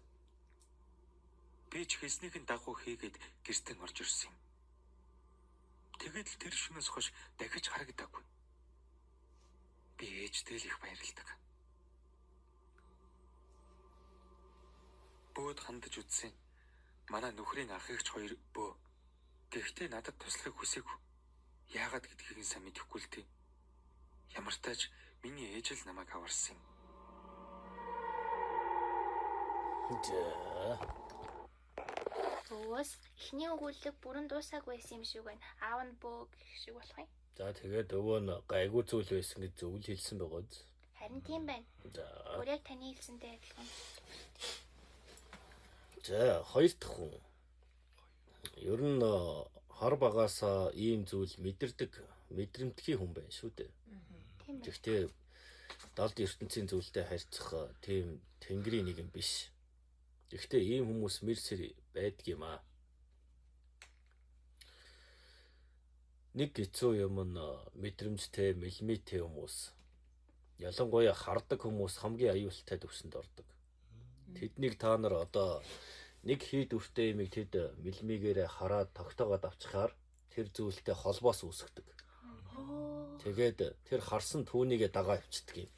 [SPEAKER 6] Би ч хэлснийхэн дагуу хийгээд гэртэн орж ирсэн юм. Тэгээд л тэр шөнөөс хойш дахиж харагдаагүй. Би ээжтэй л их баярлдаг. Бөөд хандаж үзсэн. Манай нөхрийн ах эгч хоёр бөө. Гэхдээ надад туслахыг хүсээгүй. Яагаад гэдгийг нь сайн мэдэхгүй л дээ. Ямар тааж миний ээж л намайг аварсан юм.
[SPEAKER 4] Өөс эхний өгүүлэг бүрэн дуусааг байсан юм шиг байна. Аав нь бөө гэх шиг болох юм.
[SPEAKER 1] За тэгээд өвөө нь гайгүй зүйл байсан гэж зөвл хэлсэн байгаа биз.
[SPEAKER 4] Харин тийм байна.
[SPEAKER 1] За.
[SPEAKER 4] Өөр яг таны хэлсэнтэй адилхан.
[SPEAKER 1] За хоёр дахь хүн. Ер нь хар багаасаа ийм зүйл мэдэрдэг, мэдрэмтгий хүн байна шүү дээ.
[SPEAKER 4] Тийм байна.
[SPEAKER 1] Гэхдээ далд ертөнцийн зүйлтэй харьцах тийм тэнгэрийн нэг юм биш. Гэхдээ ийм хүмүүс мэрсэр байдаг юм аа. Нэг хэцүү юм нь мэдрэмжтэй, мэлмитэй хүмүүс. Ялангуяа хардаг хүмүүс хамгийн аюултай төвсөнд ордог. Тэднийг та нар одоо нэг хий дүртэй юмыг тэд мэлмигээрээ хараад тогтоогоод авчихаар тэр зүйлтэй холбоос үүсгдэг. Тэгээд тэр харсан түүнийгээ дагаа авчдаг юм.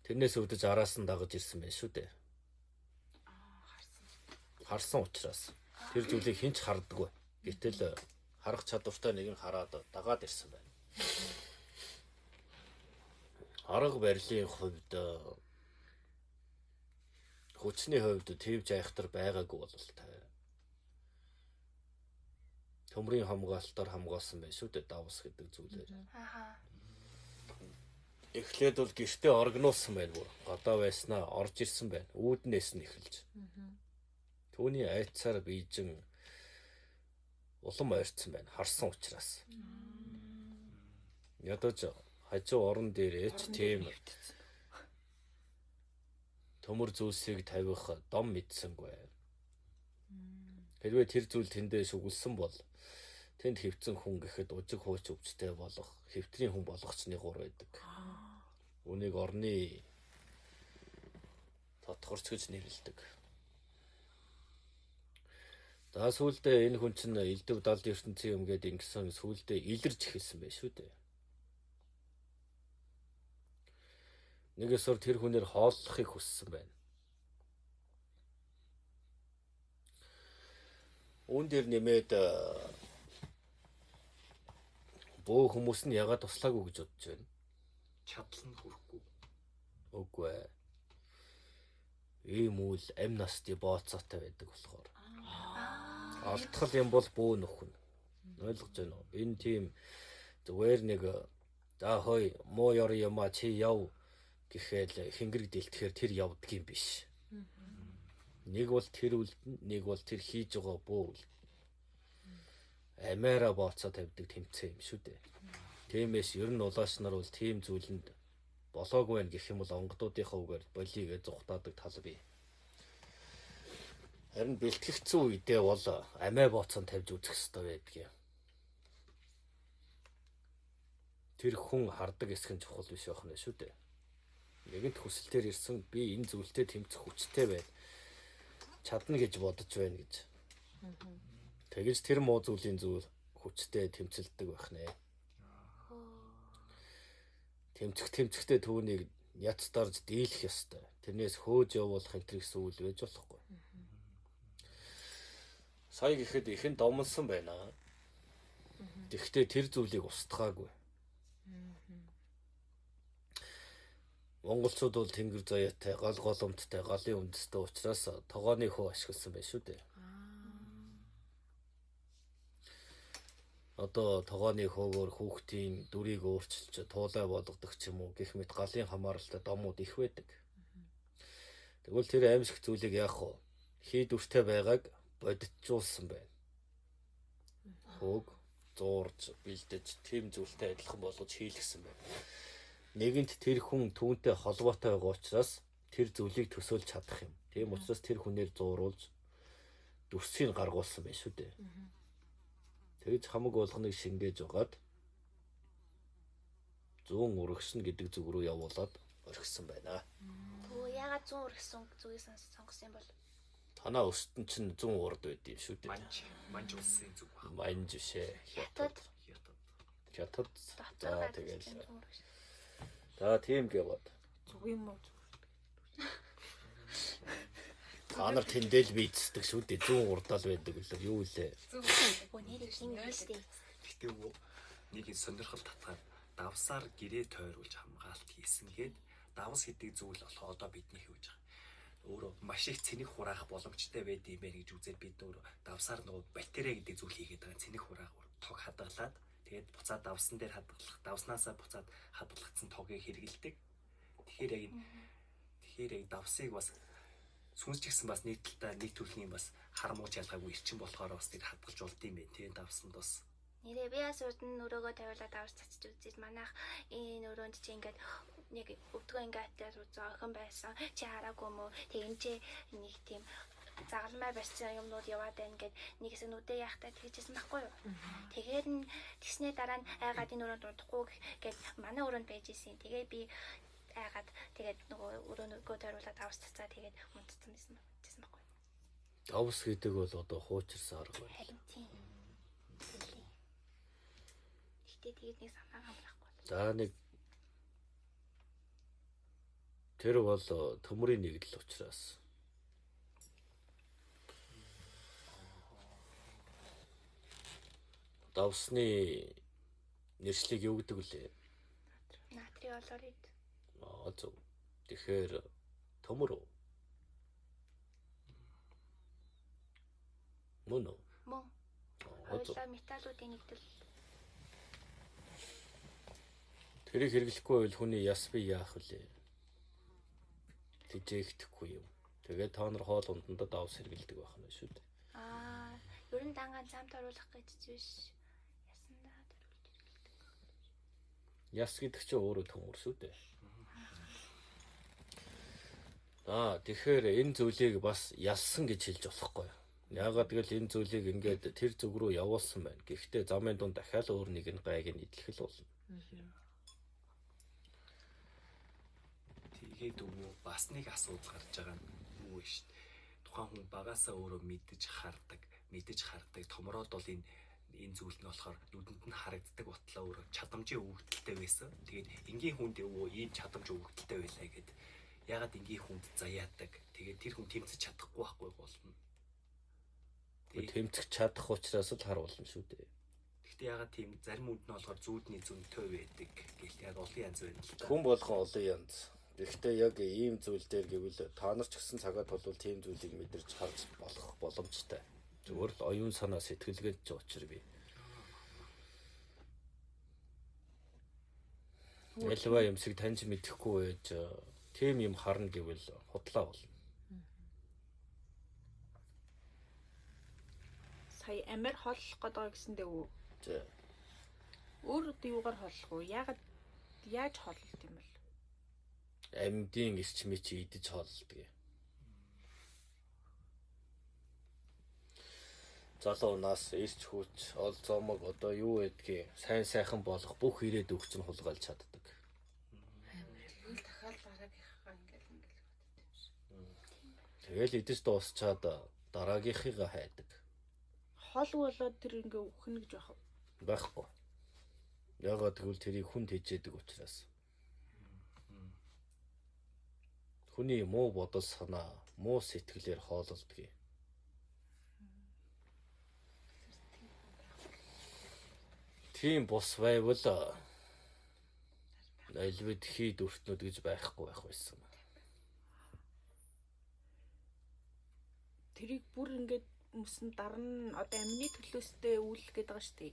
[SPEAKER 1] Тэрнээс өвдөж араас нь дагаж ирсэн байх шүү дээ. Харсан учраас тэр зүйлийг хэн ч харддаггүй. Гэтэл харах чадвартай нэгэн хараад дагаад ирсэн байна. Арга барилын хувьд хүчний хувьд тэвж айхтар байгаагүй бололтой. Төмрийн хамгаалтаар хамгаалсан байх шүү дээ давс гэдэг зүйлээр.
[SPEAKER 4] Ааха.
[SPEAKER 1] Эхлээд бол гэртээ оргнуулсан байна бүр. Гадаа байснаа орж ирсэн байна. Үүднээс нь эхэлж. Түүний айцаар бийжин улам ойрцсон байна. Харсан учраас. Ядаж хажуу орон дээрээч тийм төмөр зүйлсийг тавих дом мэдсэнгүй. Хэрвээ тэр зүйл тэндээ шүглсэн бол тэнд хэвцэн хүн гэхэд ужиг хууч өвчтэй болох хэвтрийн хүн болгочны гур байдаг. Үнийг орны татхарч гэж нэрлэдэг. За сүүлдээ энэ хүн чинь элдв далд ертөнцийн юм гээд ингэсэн сүүлдээ илэрж эхэлсэн байх шүү дээ. Нэгээсээр тэр хүнээр хооллохыг хүссэн байна. Үүн дээр нэмээд бөө хүмүүс нь ягаад туслаагүй гэж бодож байна.
[SPEAKER 5] Чадлан хүрхгүй.
[SPEAKER 1] Үгүй ээ. Ийм үйл амь насны бооцоотой байдаг болохоор. Алдтал юм бол бөө нөхөн. Ойлгож байна уу? Энэ тийм зүгээр нэг за хой муу ёр юмаа чи яв гэхэл хингэрэг дэлтгэхээр тэр явдаг юм биш. Нэг бол тэр үлдэн, нэг бол тэр хийж байгаа бөө үлдэн. Амиара бооцоо тавьдаг тэмцээ юм шүү дээ. Тиймээс ер нь улаас нар бол тийм зүйлэнд болоогүй байх гэх юм бол онгодуудынхаа үгээр болиё гэж зүхтаадаг тал бий. Харин бэлтгэгдсэн үедээ бол амиа бооцоо тавьж үзэх хэрэгтэй байдаг юм. Тэр хүн хардаг эсэх нь чухал биш байх нэ шүү дээ. Нэгэнт хүсэлтээр ирсэн би энэ зүйлтэй тэмцэх хүчтэй байна. Чадна гэж бодож байна гэж. Тэгэж тэр муу зүйлийн зүйл хүчтэй тэмцэлдэг байх нэ. Тэмцэхдээ түүнийг яцдарж дийлэх ёстой. Тэрнээс хөөж явуулах энэ гэсэн үйл байж болохгүй. Сая гэхэд ихэн домонсон байна. Тэгэхдээ тэр зүйлийг устгаагүй. Монголчууд бол тэнгэр заяатай, гол голомттой, галын үндэстэй учраас тогооны хөө ашигласан байх шүү дээ. Одоо тогооны хөөгөөр хүүхдийн дүрийг өөрчилж туулай болгодог ч юм уу гэх мэт галын хамааралтай домууд их байдаг. Тэгвэл тэр аимшиг зүйлийг яах вэ? Хий дүртэй байгааг бодитжуулсан байна. Хөөг зуурж, бэлдэж, тийм зүйлтэй адилхан болгож хийлгсэн байна. Нэгэнт тэр хүн түүнтэй холбоотой байгаа учраас тэр зүйлийг төсөөлж чадах юм. Тийм учраас тэр хүнээр зууруулж дүрсийг гаргуулсан байх шүү дээ. Тэгж хамаг болгоныг шингээж угаад зүүн урагшин гэдэг зүг рүү явуулаад орхисон байна.
[SPEAKER 4] Тэгвэл ягаад 100 өргсөн зүгийг сонгосон юм бол?
[SPEAKER 1] Танаа өстөн чинь 100 урд байд юм шүү дээ.
[SPEAKER 5] Манж улсын зүг баг.
[SPEAKER 1] Манж бишээ. Хятад. Хятад. За тэгэл. За тийм гэвод.
[SPEAKER 7] Зүг юм уу?
[SPEAKER 1] Та нар тэндэл бийцдэг шүү дээ. 100 урдаал байдаг үлээ. Юу вэ?
[SPEAKER 5] Гэтэ нэг юм сонирхол татгаад давсаар гэрээ тойруулж хамгаалт хийсэн гээд давс гэдэг зүйл болохоо одоо бидний хийж байгаа. Өөрөө маш их цэник хураах боломжтой байд юм байна гэж үзээд бид өөрөө давсаар нөгөө бактериа гэдэг зүйл хийгээд байгаа цэник хураах тог хадгалаад тэгээд буцаад давсан дээр хадгалах, давснаасаа буцаад хадгалагдсан тогийг хэрэгэлдэг. Тэгэхээр яг давсыг бас сүнсч гисэн бас нэг талдаа нэг төрлийн бас хар мууч ялгаагүй эрчин болохоор бас тэр хадгалж болд юм байна. Тийм давсанд бас.
[SPEAKER 4] Нэрээ би асууд нь өрөөгөө тавиулаад давж цацж үзээд манайх энэ өрөөнд чи ингээд нэг өвдгөө ингээд зоохон байсан. Чи хараагүй мө? Тэгэн чи нэг тийм загалмай барьсан юмнууд яваад байна гэд нэг хэсэг нүдэ яахтаа тэгжсэн байхгүй юу? Тэгээд нь тэгснээ дараа нь айгаад энэ өрөөнд унтахгүй гэд манай өрөөнд байж исэн. Тэгээ би айгаад тэгээд нөгөө өрөөнөө тойруулаад давж цацаа тэгээд унтцсан байсан байхгүй юу?
[SPEAKER 1] Давс гэдэг бол одоо хуучирсан арга байна.
[SPEAKER 4] Харин тийм. Тэгээд нэг санаагаа байхгүй.
[SPEAKER 1] За нэг тэр бол төмрийн нэгдэл учраас. Давсны нэршлиг юу гэдэг вэ?
[SPEAKER 4] Натрий олорид.
[SPEAKER 1] Зөв. Тэгэхээр төмөр үү? Мөн үү?
[SPEAKER 4] Мөн. Хоёулаа металлуудын нэгдэл.
[SPEAKER 1] Тэрийг хэрэглэхгүй байвал хүний яс бий яах вэ? Тэжээхдэггүй юм. Тэгээд та нар хоол ундандаа давс хэрэглэдэг байх нь шүү дээ.
[SPEAKER 4] Ер нь дангаан замд оруулах гэж биш. Ясандаа төрүүлж хэрэглэдэг.
[SPEAKER 1] Яс гэдэг чинь өөрөө төмөр шүү дээ. Тэгэхээр энэ зүйлийг бас ялсан гэж хэлж болохгүй. Яагаад гэвэл энэ зүйлийг ингээд тэр зүг рүү явуулсан байна. Гэхдээ замын дунд дахиад өөр нэг нь гайг нь идэлхэл болно.
[SPEAKER 5] Тэгээд бас нэг асуудал гарч байгаа нь юу вэ шүү дээ. Тухайн хүн багасаа өөрөө мэдэж хардаг. Томроод бол энэ зүйл нь болохоор нүдэнд нь харагддаг ботлоо өөрөө чадамжийн өвөгдөлтэй байсан. Тэгээд энгийн хүнд ийм чадамж өвөгдөлтэй байлаа гэдэг. Ягаад энгийн хүнд заяадаг. Тэгээд тэр хүн тэмцэж чадахгүй байхгүй болно.
[SPEAKER 1] Тэмцэх чадах учраас л харуулна шүү дээ.
[SPEAKER 5] Гэхдээ ягаад тийм зарим үнд нь болохоор зүүдний зөнтэй байдаг гэл яг олон янз байна л да.
[SPEAKER 1] Хүн болгон олон янз. Гэхдээ яг ийм зүйл дээр гэвэл та нар ч гэсэн цагаад бол тийм зүйлийг мэдэрч харж болох боломжтой. Зүгээр л оюун санаа сэтгэлгээд ч учир бий. Ялва юмсыг таньж мэдэхгүй байж тийм юм харна гэвэл худлаа болно.
[SPEAKER 7] Сая амир холлох гэдэг гэсэндээ үү?
[SPEAKER 1] За.
[SPEAKER 7] Өөр юугаар холлох вэ? Яаж холлох юм бол?
[SPEAKER 1] Амьдын эрчмийг чи идэж хооллдог. Залуу нас эрч хүч, ол зомог одоо юу гэдгийг сайн сайхан болох бүх ирээд өгч нь хулгайлж чаддаг.
[SPEAKER 3] Тэгэл дахиад дараагийнхаа ингээл боддог юм шиг.
[SPEAKER 1] Тэгэл идэж дуусчаад дараагийнхыгаа хайдаг.
[SPEAKER 7] Хол болоод тэр ингээ үхнэ гэж
[SPEAKER 1] Байхгүй. Ягаад гэвэл тэрийг хүн тэжээдэг учраас. Хүний муу бодол санаа, муу сэтгэлээр хоололдог. Тийм бус байвал альвид хий дүртнүүд гэж байхгүй байх байсан.
[SPEAKER 7] Тэрийг бүр ингээд өмсөн дарна одоо амины төлөөстэй үйлэх гээд байгаа шүү дээ.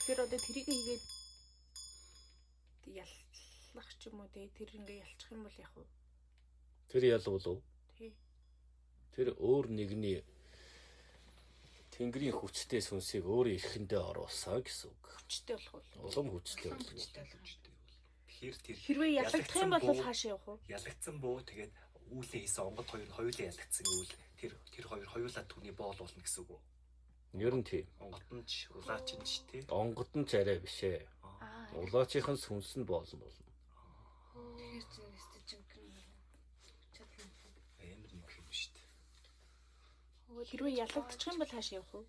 [SPEAKER 7] Тэгэхээр одоо тэрийг хийгээд яллах ч юм уу те тэр ингээ ялчих юм бол яг уу.
[SPEAKER 1] Тэр ялвал
[SPEAKER 7] Тий.
[SPEAKER 1] тэр өөр нэгний Тэнгэрийн хүчтэй сүнсийг өөрөө эрхэндээ оруулсаа гэсэн үг.
[SPEAKER 7] Хүчтэй болох уу?
[SPEAKER 1] Улам хүчтэй бол.
[SPEAKER 5] Тэгэхээр тэр
[SPEAKER 7] Хэрвээ ялагдах юм бол хаашаа явах вэ?
[SPEAKER 5] ялагдсан буу тэгээд үүлээ хийсэн онгод хоёр хоёулаа ялагдсан гэвэл тэр хоёр хоёулаа түүний боол болно гэсэн үг үү?
[SPEAKER 1] Ер нь тийм.
[SPEAKER 5] Онгод нь ч улаач нь ч тий.
[SPEAKER 1] Онгод нь ч арай биш ээ. Улаачийн сүнс нь болно.
[SPEAKER 2] Тэгэхээр чи нэстэ жинхэнэ чадна.
[SPEAKER 5] Амар нэг юм шүү дээ.
[SPEAKER 7] Хэрвээ ялагдчих юм бол хаашаа явах вэ?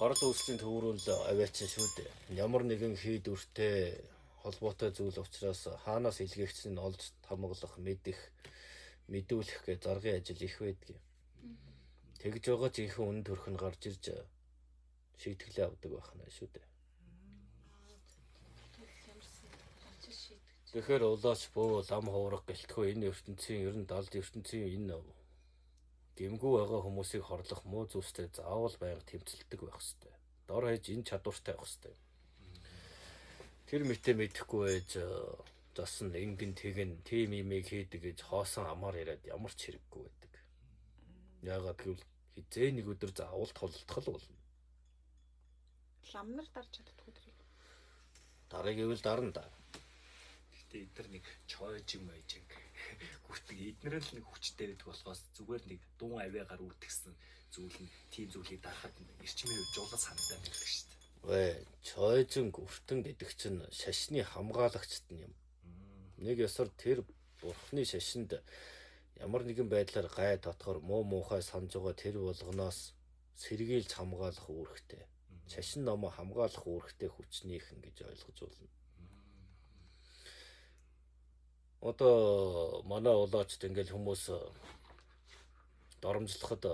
[SPEAKER 1] Горол үүслийн төврүүл аваачин шүү дээ. Ямар нэгэн хий дүртэй холбоотой зүйл учраас хаанаас илгээгчнийг олж тамгалах, мэдэх, мэдүүлэх гэх заргын ажил их байдаг. Тэгж байгаа ч ихэнх үнэн төрх нь гарч ирж шийдвэрлээ авдаг байна шүү дээ. Тэгэхээр улаач бөө лам хуурах гэлтгүй энэ ертөнцийн ер нь далд ертөнцийн энэ гэмгүй байгаа хүмүүсийг хорлох муу зүйлстэй заавал байнга тэмцэлдэг байх хэвээр. Дор хаяж энэ чадвартай байх хэвээр. Тэр мэтэ мэдэхгүй байж засан ингэн тэгэн тим имийг хийдэг гэж хоосон амаар яриад ямар ч хэрэггүй байдаг. Яагаад гэвэл хизээ нэг өдөр заавал толдтол болно.
[SPEAKER 7] Ламнар дарж чаддгүй тэрийг.
[SPEAKER 1] Дарыг ивэл дарна да.
[SPEAKER 5] Гэтэ эдгээр нэг чойж юм байж гүртэг эднэр л нэг хүчтэй байдаг болохоос зүгээр нэг дуун авиагаар үрдгсэн зүйл нь тийм зүйлийг дарахад эрчмийн үед жуулаа санагдаад байдаг шүү дээ.
[SPEAKER 1] Вэ, чойжин гүртэн гэдэг чинь шашны хамгаалагчт юм. Нэг ёсоор тэр бурхны шашинд ямар нэгэн байдлаар гай дотгор муу муухай санаж байгаа тэр болгоноос сэргийлж хамгаалах үүрэгтэй. Шашин номоо хамгаалах үүрэгтэй хүчнийхэн гэж ойлгож болно. Одоо манай улаачд ингээл хүмүүс доромжлоход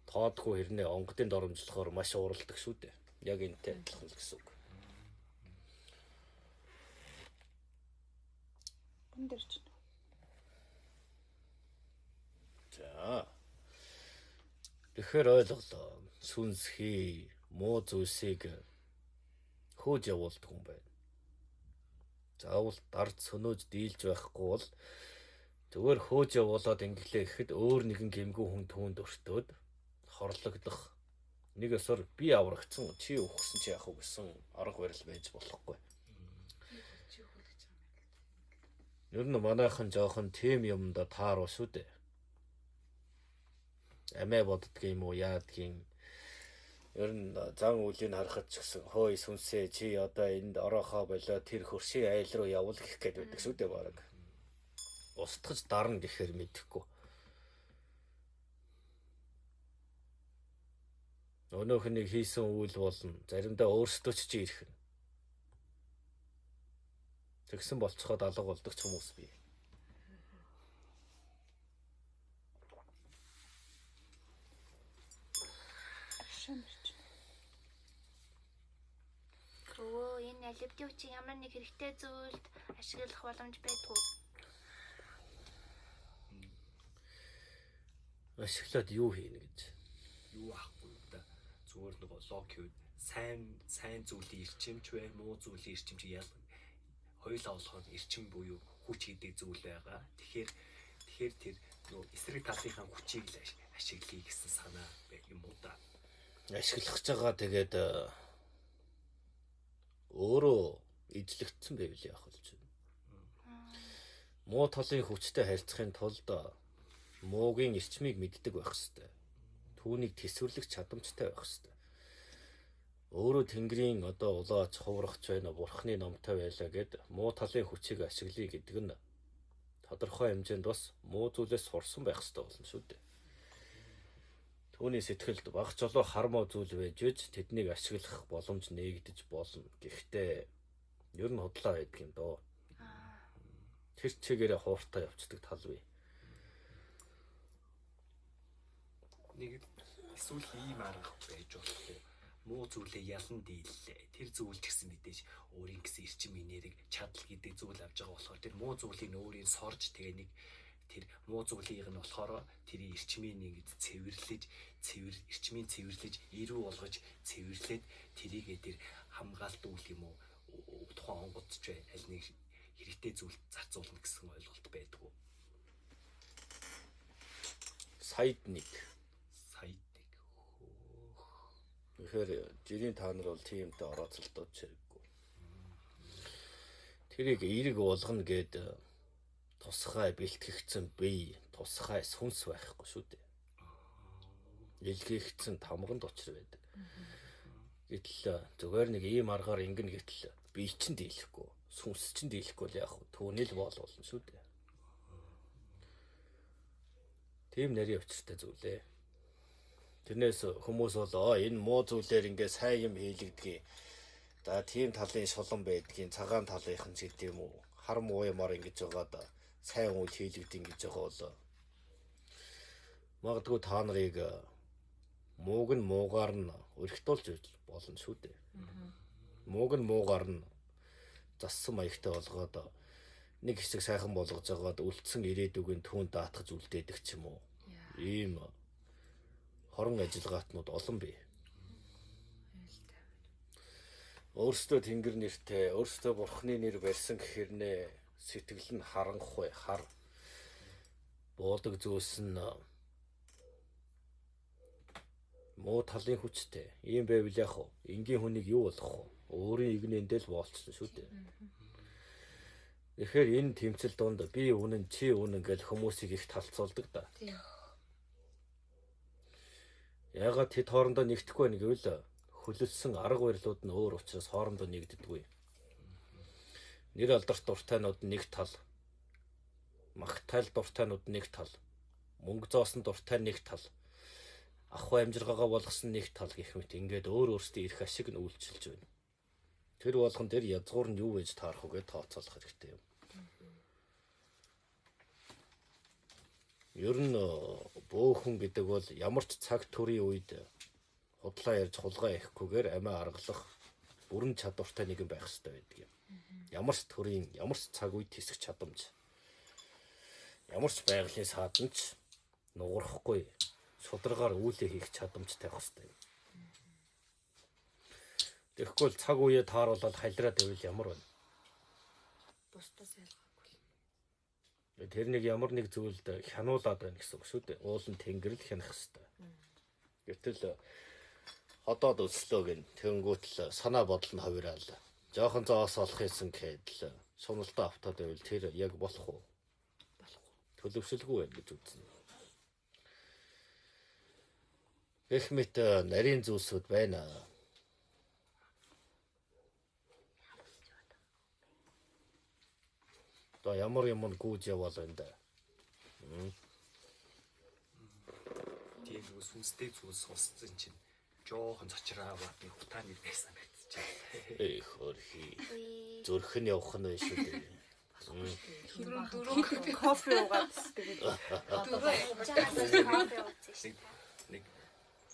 [SPEAKER 1] тоодгүй хэрнээ онгодын доромжлохоор маш уралдаг шүү дээ. Яг энэтэй адилхан гэсэн үг.
[SPEAKER 7] Өндөрч.
[SPEAKER 1] За. Тэгэхээр ойлголоо. Сүнс хий, муу зүйлсийг хөөж явуулдаг хүн байна. Заавал дард сөнөөж дийлж байхгүй бол зүгээр хөөж явуулаад ингэлээ гэхэд өөр нэгэн гэмгүй хүн түүнд өртөөд хорлогдох нэг ёсоор би аврагдсан чи өгсөн чи яах вэ гэсэн арга барил байж болохгүй. Ер нь манайхан жоохон тийм юмда тааруу шүү дээ. Амиа боддөг юм уу яадгийн ер нь зан үлийн харахад ч гэсэн хөөе сүнсээ чи одоо энд ороохоо болоо тэр хөршийн айл руу явуул гэх гээд байдаг шүү дээ баг. Устгаж дарна гэхээр мэдэхгүй. Өнөөхний хийсэн үйл болно. Заримдаа өөрсдөө ч ирэх. Тэгсэн болцоход алга болдог ч хүмүүс бий.
[SPEAKER 4] Өө энэ алибдийн хүчийг ямар нэг хэрэгтэй зүйлд ашиглах боломж байдгүй.
[SPEAKER 1] Ашиглаад юу хийнэ гэж.
[SPEAKER 5] Юу ахгүй да. Зүгээр нөгөө логик сайн зүйлийн эрчимч бай, муу зүйлийн эрчимч ялна. Хоёулаа болохоор эрчим буюу хүч гэдэг зүйл байгаа. Тэгэхээр тэр нөгөө эсрэг талынхаа хүчийг л ашиглая гэсэн санаа юм уу да.
[SPEAKER 1] Ашиглах гэж байгаа тэгээд өөрөө ижлэгдсэн байвал яах вэ? Муу талын хүчтэй харьцахын тулд муугийн эрчмийг мэддэг байх ёстой. Түүнийг тэсвэрлэх чадамжтай байх ёстой. Өөрөө Тэнгэрийн одоо улаач хуврахч байна, бурхны номтой байлаа гэд муу талын хүчийг ашиглая гэдэг нь тодорхой хэмжээнд бас муу зүйлээс сурсан байх ёстой болно шүү дээ. Түүний сэтгэлд баг жолоо хармоо зүйл байж вэж тэднийг ашиглах боломж нээгдэж болно. Гэхдээ ер нь худлаа байдаг юм доо. Тэр чигээрээ хууртаа явцдаг тал бий.
[SPEAKER 5] Нэг эсвэл ийм арга байж болох уу? Муу зүйлээ ялан дийллээ. Тэр зүйл ч гэсэн мэдээж өөрийн гэсэн эрчим инээрийг чадал гэдэг зүйл авч байгаа болохоор тэр муу зүйлийг өөрийн сорж тэгээ нэг тэр муу зүйлийг нь болохоор тэрийн эрчмийг ингэж эрчмийн цэвэрлэж эрүү болгож цэвэрлээд тэрийгээ тэр хамгаалт үйл юм уу тухайн онгодч бай аль нэг хэрэгтэй зүйл зарцуулна гэсэн ойлголт байдгүй.
[SPEAKER 1] Саяд нэг. Тэгэхээр жирийн та нар бол тиймтэй орооцолдоод чирэггүй. Тэрийг эерэг болгоно гэд тусгай бэлтгэгдсэн бие, тусгай сүнс байхгүй шүү дээ. Илгээгдсэн тамганд учир байдаг. Гэтэл зүгээр нэг ийм аргаар ингэн гэтэл бие чинь дийлэхгүй, сүнс чинь дийлэхгүй л яг түүний л болно шүү дээ. Тийм нарийн учиртай зүйлээ. Тэрнээс хүмүүс бол энэ муу зүйлээр ингээ сайн юм хийлэгдгийг. За тийм талын шулан байдгийн цагаан талынхан ч гэдэг юм уу. Хар муу юмар ингэж байгаад сайн үйл хийлэгдэн гэж байгаа бол магадгүй та нарыг мууг нь муугаар нь өргөтүүлж болно шүү дээ. Мууг нь муугаар нь зассан маягтай болгоод нэг хэсэг сайхан болгож байгаад үлдсэн ирээдүгийн түүнд даатгаж үлдээдэг ч юм уу. Ийм хорон ажиллагаатнууд олон бий. Өөрсдөө тэнгэр нэртэй, өөрсдөө бурхны нэр барьсан гэхэрнээ сэтгэл нь харанхуй, хар. Буудаг зүйлс нь муу талын хүчтэй. Ийм байвал яах вэ? Энгийн хүнийг юу болох вэ? Өөрийн игнэндээ л боолцсон шүү дээ. Тэгэхээр энэ тэмцэл донд би үнэн, чи үнэн гэж хүмүүсийг их талцуулдаг да. Ягаад тэд хоорондоо нэгдэхгүй байх гэвэл хүлэлсэн арга барилууд нь өөр учраас хоорондоо нэгддэггүй. Нэр алдарт дуртайнууд нэг тал, магтаал дуртайнууд нэг тал, мөнгө зоосон дуртай нэг тал, ахуй амжиргаагаа болгосон нэг тал гэх мэт ингээд өөр өөрсдөө ирэх ашиг нь үйлчилж байна. Тэр болгон дээр язгуур нь юу гэж таарах вэ гэж тооцоолох хэрэгтэй юм. Ер нь бөөхөн гэдэг бол ямар ч цаг төрийн үед худлаа ярьж хулгай ирэхгүйгээр амиа аргалах бүрэн чадвартай нэгэн байх хэрэгтэй байдаг юм. Ямар ч төрийн, ямар ч цаг үед тисэх чадамж, ямар ч байгалийн саадамж нугарахгүй, шударгаар үйлээ хийх чадамжтай байх хэрэгтэй юм. Тэгэхгүй л цаг үеэ тааруулаад халираад байвал ямар вэ?
[SPEAKER 3] Бусдаас ялгаагүй.
[SPEAKER 1] Тэр нэг ямар нэг зүйлд хянуулаад байна гэсэн үг шүү дээ. Уулын тэнгэр л хянах хэрэгтэй. Гэтэл ходоод өслөө гэн тэнгуутл санаа бодол нь хувираал. Жохон зоос олох юмсан гэдэл шуналтаа автаад байвал тэр яг болох уу? Болохгүй. Төлөвшөлгүй байх гэж үзнэ. Гэх мэт нарийн зүйлсүүд байна. Ямар юм гүйж яваал энэ да.
[SPEAKER 5] Тийм сүнстэй зүйлс сонссон чинь жоохон цочраа аваад би хутааны байсан мэдчихээ.
[SPEAKER 1] Эх хөрхи. Зүрх нь явах нь шүү дээ.
[SPEAKER 7] Дөрөв кофе уугаад тэгээд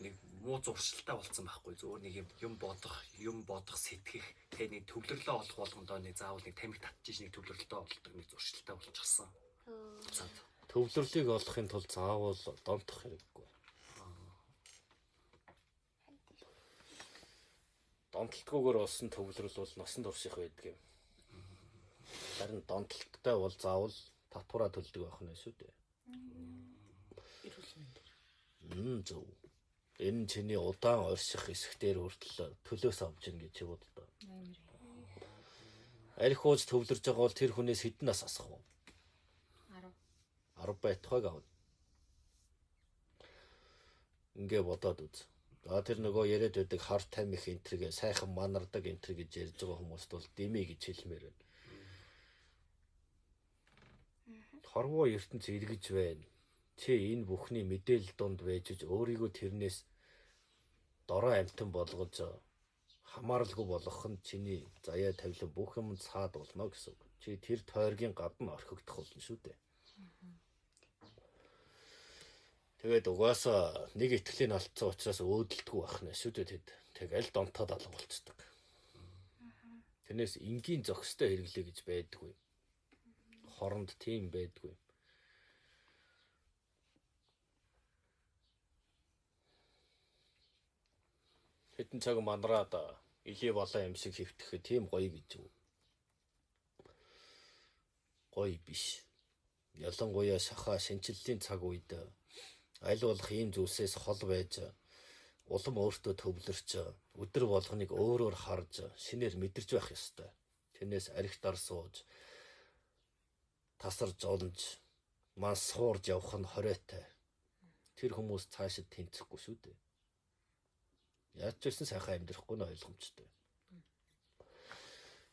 [SPEAKER 5] нэг муу зуршилтай болсон байхгүй зөвөр нэг юм бодох сэтгэх тэ нэг төвлөрлөө олох болгондоо нэг заавал нэг тамхи татчих нэг төвлөрлөлтөө болдог нэг зуршилтай болчихсон.
[SPEAKER 1] Төвлөрлийг олохын тулд заавал донтох хэрэггүй. Донтолтгүйгээр олсон төвлөрөл бол носон турших байдаг юм. Харин донтолттой бол заавал татвараа төлдөг байх нь шүү дээ. Зөв. Энэ чиний удаан орших хэсгээр хүртэл төлөөс авч ийн гэж боддог. Арх ууж төвлөрж байгаа бол тэр хүнээс хэдэн нас асах вэ? 10 байтугайг авна. Ингээ бодоод үз. Тэр нөгөө яриад байдаг хар тамих энтергээ сайхан манардаг энтер гэж ярьж байгаа хүмүүст бол дэмий гэж хэлмээр байна. Хорвоо ертөнц эргэж байна. Чи энэ бүхний мэдээлэл донд байж өөрийгөө тэрнээс дорой амтан болгож хамааралгүй болгох нь чиний заяа тавилан бүх юмд саад болно гэсэн үг. Чи тэр тойргийн гадна орхигдох болно шүү дээ. Тэгээд угаасаа нэг итгэлийн алдсан учраас өөдөлдгүү байх нэ шүү дээ тэд. Тэгэл донтоод алга болцдог. Тэрнээс энгийн зохистой хэрэглэе гэж байдаггүй. Хоронд тийм байдаггүй. Хэдэн цаг манараад илий болоо юм шиг хөвтөхөд тийм гоё гэж үү. Гоё биш. Ялангуяа шахаа шинчиллийн цаг үед аль болох ийм зүйлсээс хол байж улам өөртөө төвлөрч өдөр болгоныг өөрөөр харж шинээр мэдэрч байх ёстой. Тэрнээс арх дар сууж тасарж олонж мас суурж явах нь хоройтой. Тэр хүмүүс цаашид тэнцэхгүй шүү дээ. Яаж ч гэсэн сайхан амьдрахгүй нь ойлгомжтой.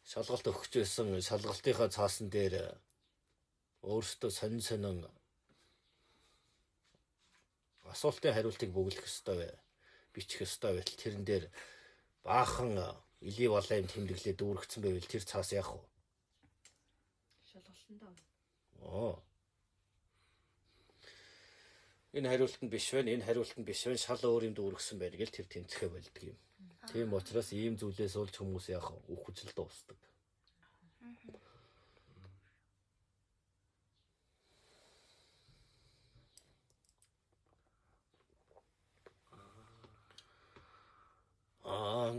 [SPEAKER 1] Шалгалт өгч байсан шалгалтынхаа цаасан дээр өөртөө сонин асуултын хариултыг бөглөх ёстой бай. Бичих ёстой байтал тэрэн дээр баахан илий балайм тэмдэглээ дүүргэсэн байвал тэр цаас яах вэ?
[SPEAKER 3] Шалгалтандаа.
[SPEAKER 1] Энэ хариултанд биш байна, энэ хариултанд биш байна, шал өөр юм дүүргэсэн байна гэж тэр тэнцэхэ болдог юм. Тийм учраас ийм зүйлээс олж хүмүүс яах вэ? Үхвчл дуусдаг.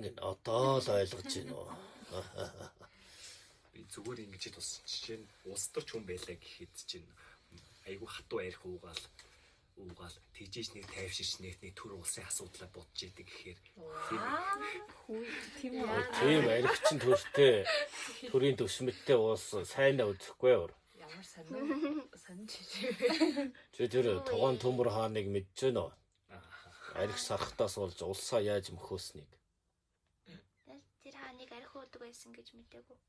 [SPEAKER 1] Ингээд одоо л ойлгож байна уу?
[SPEAKER 5] Би зүгээр ингэж тусч чинь улс төрч хүн байлаа гэхэд чинь айгүй хатуу арх уугаал тэгжээж нэг тайвширч нэг төр улсын асуудлаа бодож идэг гэхээр
[SPEAKER 7] Тийм үү.
[SPEAKER 1] Тийм архичин төртэй төрийн төвшмөттэй уус сайнаа үзэхгүй өөр.
[SPEAKER 3] Ямар сонирч
[SPEAKER 1] Чи тэр тугаан төмөр хааныг мэдж байна уу? Арх сархтаас болж улсаа яаж мөхөөснийг.
[SPEAKER 4] Тэр хааныг арх уудаг байсан гэж мэдээгүй.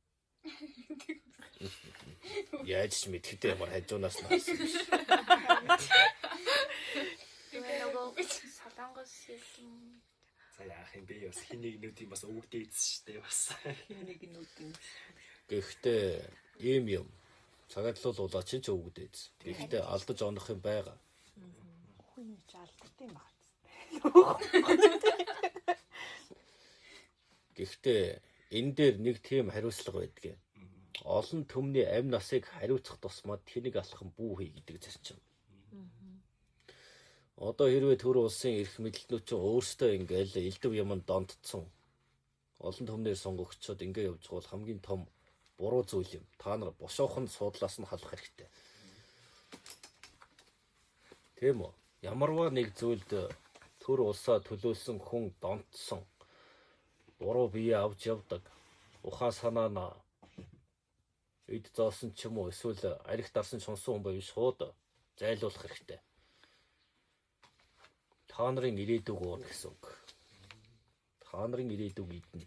[SPEAKER 1] Яаж ч мэдхэдэ ямар хажуунаас наасан биш.
[SPEAKER 4] Нөгөө солонгос юм.
[SPEAKER 5] за яах юм бэ? Бас хин нэгнүүдийн бас өвгдээ ийдсэн шүү дээ бас.
[SPEAKER 7] Нэг нүд юм.
[SPEAKER 1] Гэхдээ ийм юм. Цагаадлуулуулаа чинь ч өвгдөөд. Гэхдээ алдаж онох юм байгаа.
[SPEAKER 7] Хүн ч алддаг юм байна.
[SPEAKER 1] Гэхдээ энэ дээр нэг тийм хариуцлага байдаг. Олон төмний амь насыг хариуцах тусмаа тэнийг алхам бүү хий гэдэг зарчим. Одоо хэрвээ төр улсын эрх мэдлэлтнүүд чинь өөрсдөө ингээл элдв юмд донтцсон олон төмнөр сонгогчдод ингээ явж байгаа бол хамгийн том буруу зүйл юм. Та нар бошоохон суудлаас нь халах хэрэгтэй. Тийм үү? Ямарваа нэг зүйлд төр улсаа төлөөлсөн хүн донтсон буруу бие авч явдаг. Ухаан санаана эд зоосон ч юм уу эсвэл арх дарсан шунсан хүн байв шууд зайлуулах хэрэгтэй. Та нарын ирээдүг уурна гэсэн үг. Та нарын ирээдүг идэнэ.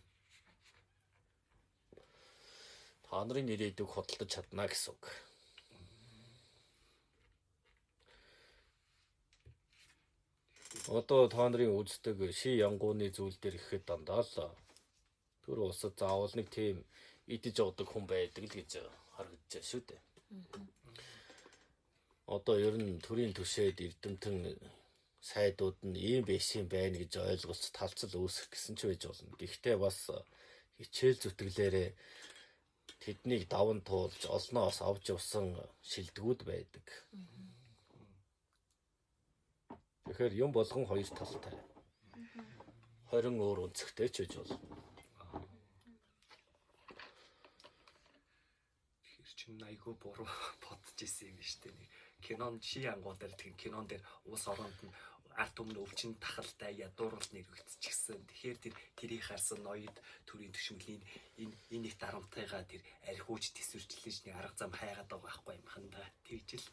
[SPEAKER 1] Та нарын ирээдүг худалдаж чадна гэсэн үг. Одоо та нарын үздэг ши янгууны зүйл дээр ихэд дандаа л төр улсад заавал нэг тийм идэж явдаг хүн байдаг л гэж харагдаж байна шүү дээ. Одоо ер нь төрийн түшээд эрдэмтэн сайдууд нь ийм байсан байна гэж ойлголт талцал үүсэх гэсэн ч байж болно. Гэхдээ бас хичээл зүтгэлээрээ тэднийг даван туулж олноос авч явсан шилдэгүүд байдаг. Тэгэхээр юм болгон хоёр талтай. 20 өөр өнцгтэй ч гэж болно.
[SPEAKER 5] Тэр чинь айгүй буруу бодож исэн юм шүү дээ. Кинон ши ангуул дээр тийм кинон дээр улс оронд нь арт өмнө өвчин тахалтай ядууруулт нэрвэгдчихсэн. Тэгэхээр тэрийг харсан ноёд төрийн төшмөлийн энэ их дарамтайгаа тэр архиуч төсвөрчлэж нэг арга зам хайгаад байгаа байхгүй юм ханда. Тэгж л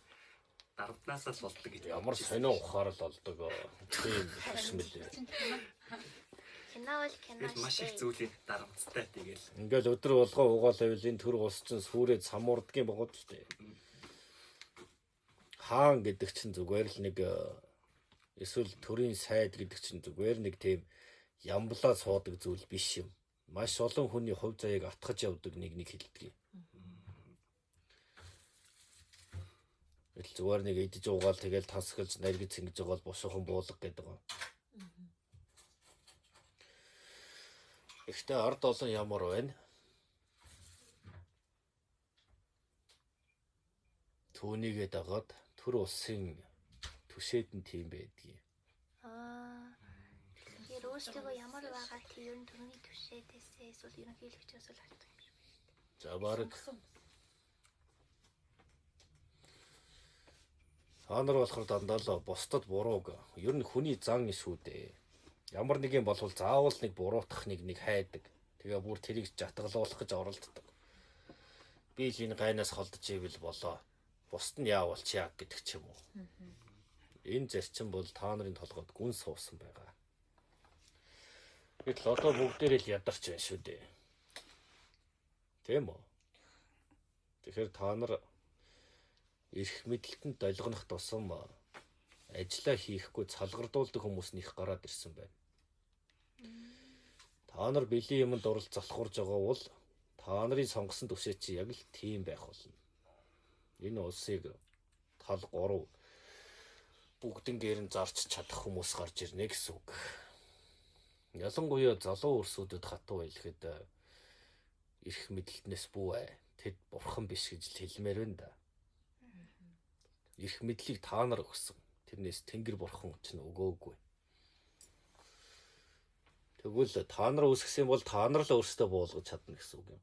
[SPEAKER 5] дарамтнаасаа л болдог гэж.
[SPEAKER 1] Ямар сонио ухаар л олдог тийм хэсмэл.
[SPEAKER 4] Кино бол кино
[SPEAKER 5] Тэгэл маш их зүйлийн дарамттай тэгэл.
[SPEAKER 1] Ингээл өдөр болгоо угаал байвал энэ төр улс чинь сүрээд самуурдгийн богод ч дээ. Хаан гэдэг чинь зүгээр л нэг эсвэл төрийн сайд гэдэг чинь зүгээр нэг тийм ямблаа суудаг зүйл биш юм. Маш олон хүний хувь заяаг атгаж явдаг нэг хэлдэг юм. Гэтэл зүгээр нэг идэж уугаал тэгэл тасгалж наргиж ингэж байгаа бол бушуухан буулга гэдэг юм. Ихтэй ард олон ямар байна? Түүнийгээ дагаад төр улсын түшээд нь тийм байдгийг.
[SPEAKER 4] Тэгэхээр өөрсдөө ямар байгаа тийм ер нь төрний төвшөөдөөсөө эсвэл ерөнхийлөгчөөс л хардаг юм шиг байна.
[SPEAKER 1] За бараг та нар болохоор дандаа л бусдад бурууг ер нь хүний зан шүү дээ. Ямар нэг юм болвол заавал нэг буруутах нэг хайдаг. Тэгээ бүр тэрийг жатгалуулах гэж оролддог. Би л энэ гайнаас холдож ивэл болоо. Бусд нь яавал чи яг гэдэг ч юм уу. Энэ зарчим бол та нарын толгойд гүн суусан байгаа. Гэтэл одоо бүгдээрээ л ядарч байна шүү дээ. Тийм үү? Тэгэхээр та нар эрх мэдэлтэнд долгонох тусам ажиллаа хийхгүй цалгардуулдаг хүмүүс нэх гараад ирсэн байна. Та нар бэлэн юмд оролцохорж байгаа бол та нарын сонгосон түвшээ чи яг л тийм байх болно. Энэ улсыг тал 3 бүгднгээр нь зарч чадах хүмүүс гарч ирнэ гэсэн үг. Ялангуяа залуу өрсүүдэд хатуу байлгэхэд эрх мэдэлтнээс бүү. Тэд бурхан биш гэж л хэлмээр байна да. Эрх мэдлийг та нар өгсөн. Тэрнээс Тэнгэр бурхан ч нөгөөгүй. Тэгвэл та нар үүсгэсэн бол та нар л өөрсдөө буулгаж чадна гэсэн үг юм.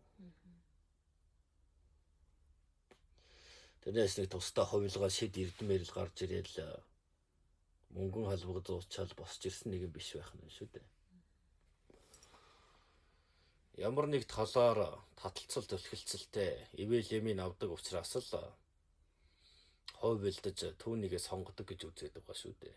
[SPEAKER 1] Тэрнээс нэг тусдаа хувилгаа шид эрдмээр л гарч ирээл мөнгөн халбаг зуучаал босч ирсэн нэг юм биш байх нь шүү дээ. Ямар нэг талаар таталцал төлхөлцөлтэй ивэл ямийн авдаг учраас л хой бэлдэж түүнийгээ сонгодог гэж үзээд байгаа шүү дээ.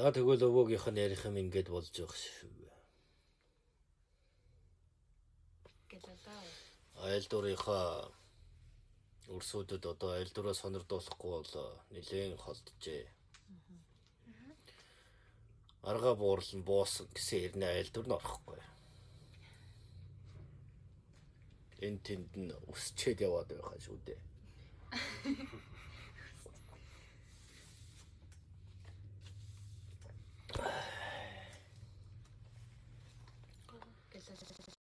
[SPEAKER 1] За тэгвэл өвөөгийнх нь ярих юм ингээд болж байгаа шүү. Айлдуурынхаа өрсүүдэд одоо айлдуураа сонирдуулахгүй бол нэлээд холджээ. Арга буурлан буусан гэсэн хэрнээ айлдур нь орохгүй. Энэ тэнд нь өсчээд яваад байгаа шүү дээ.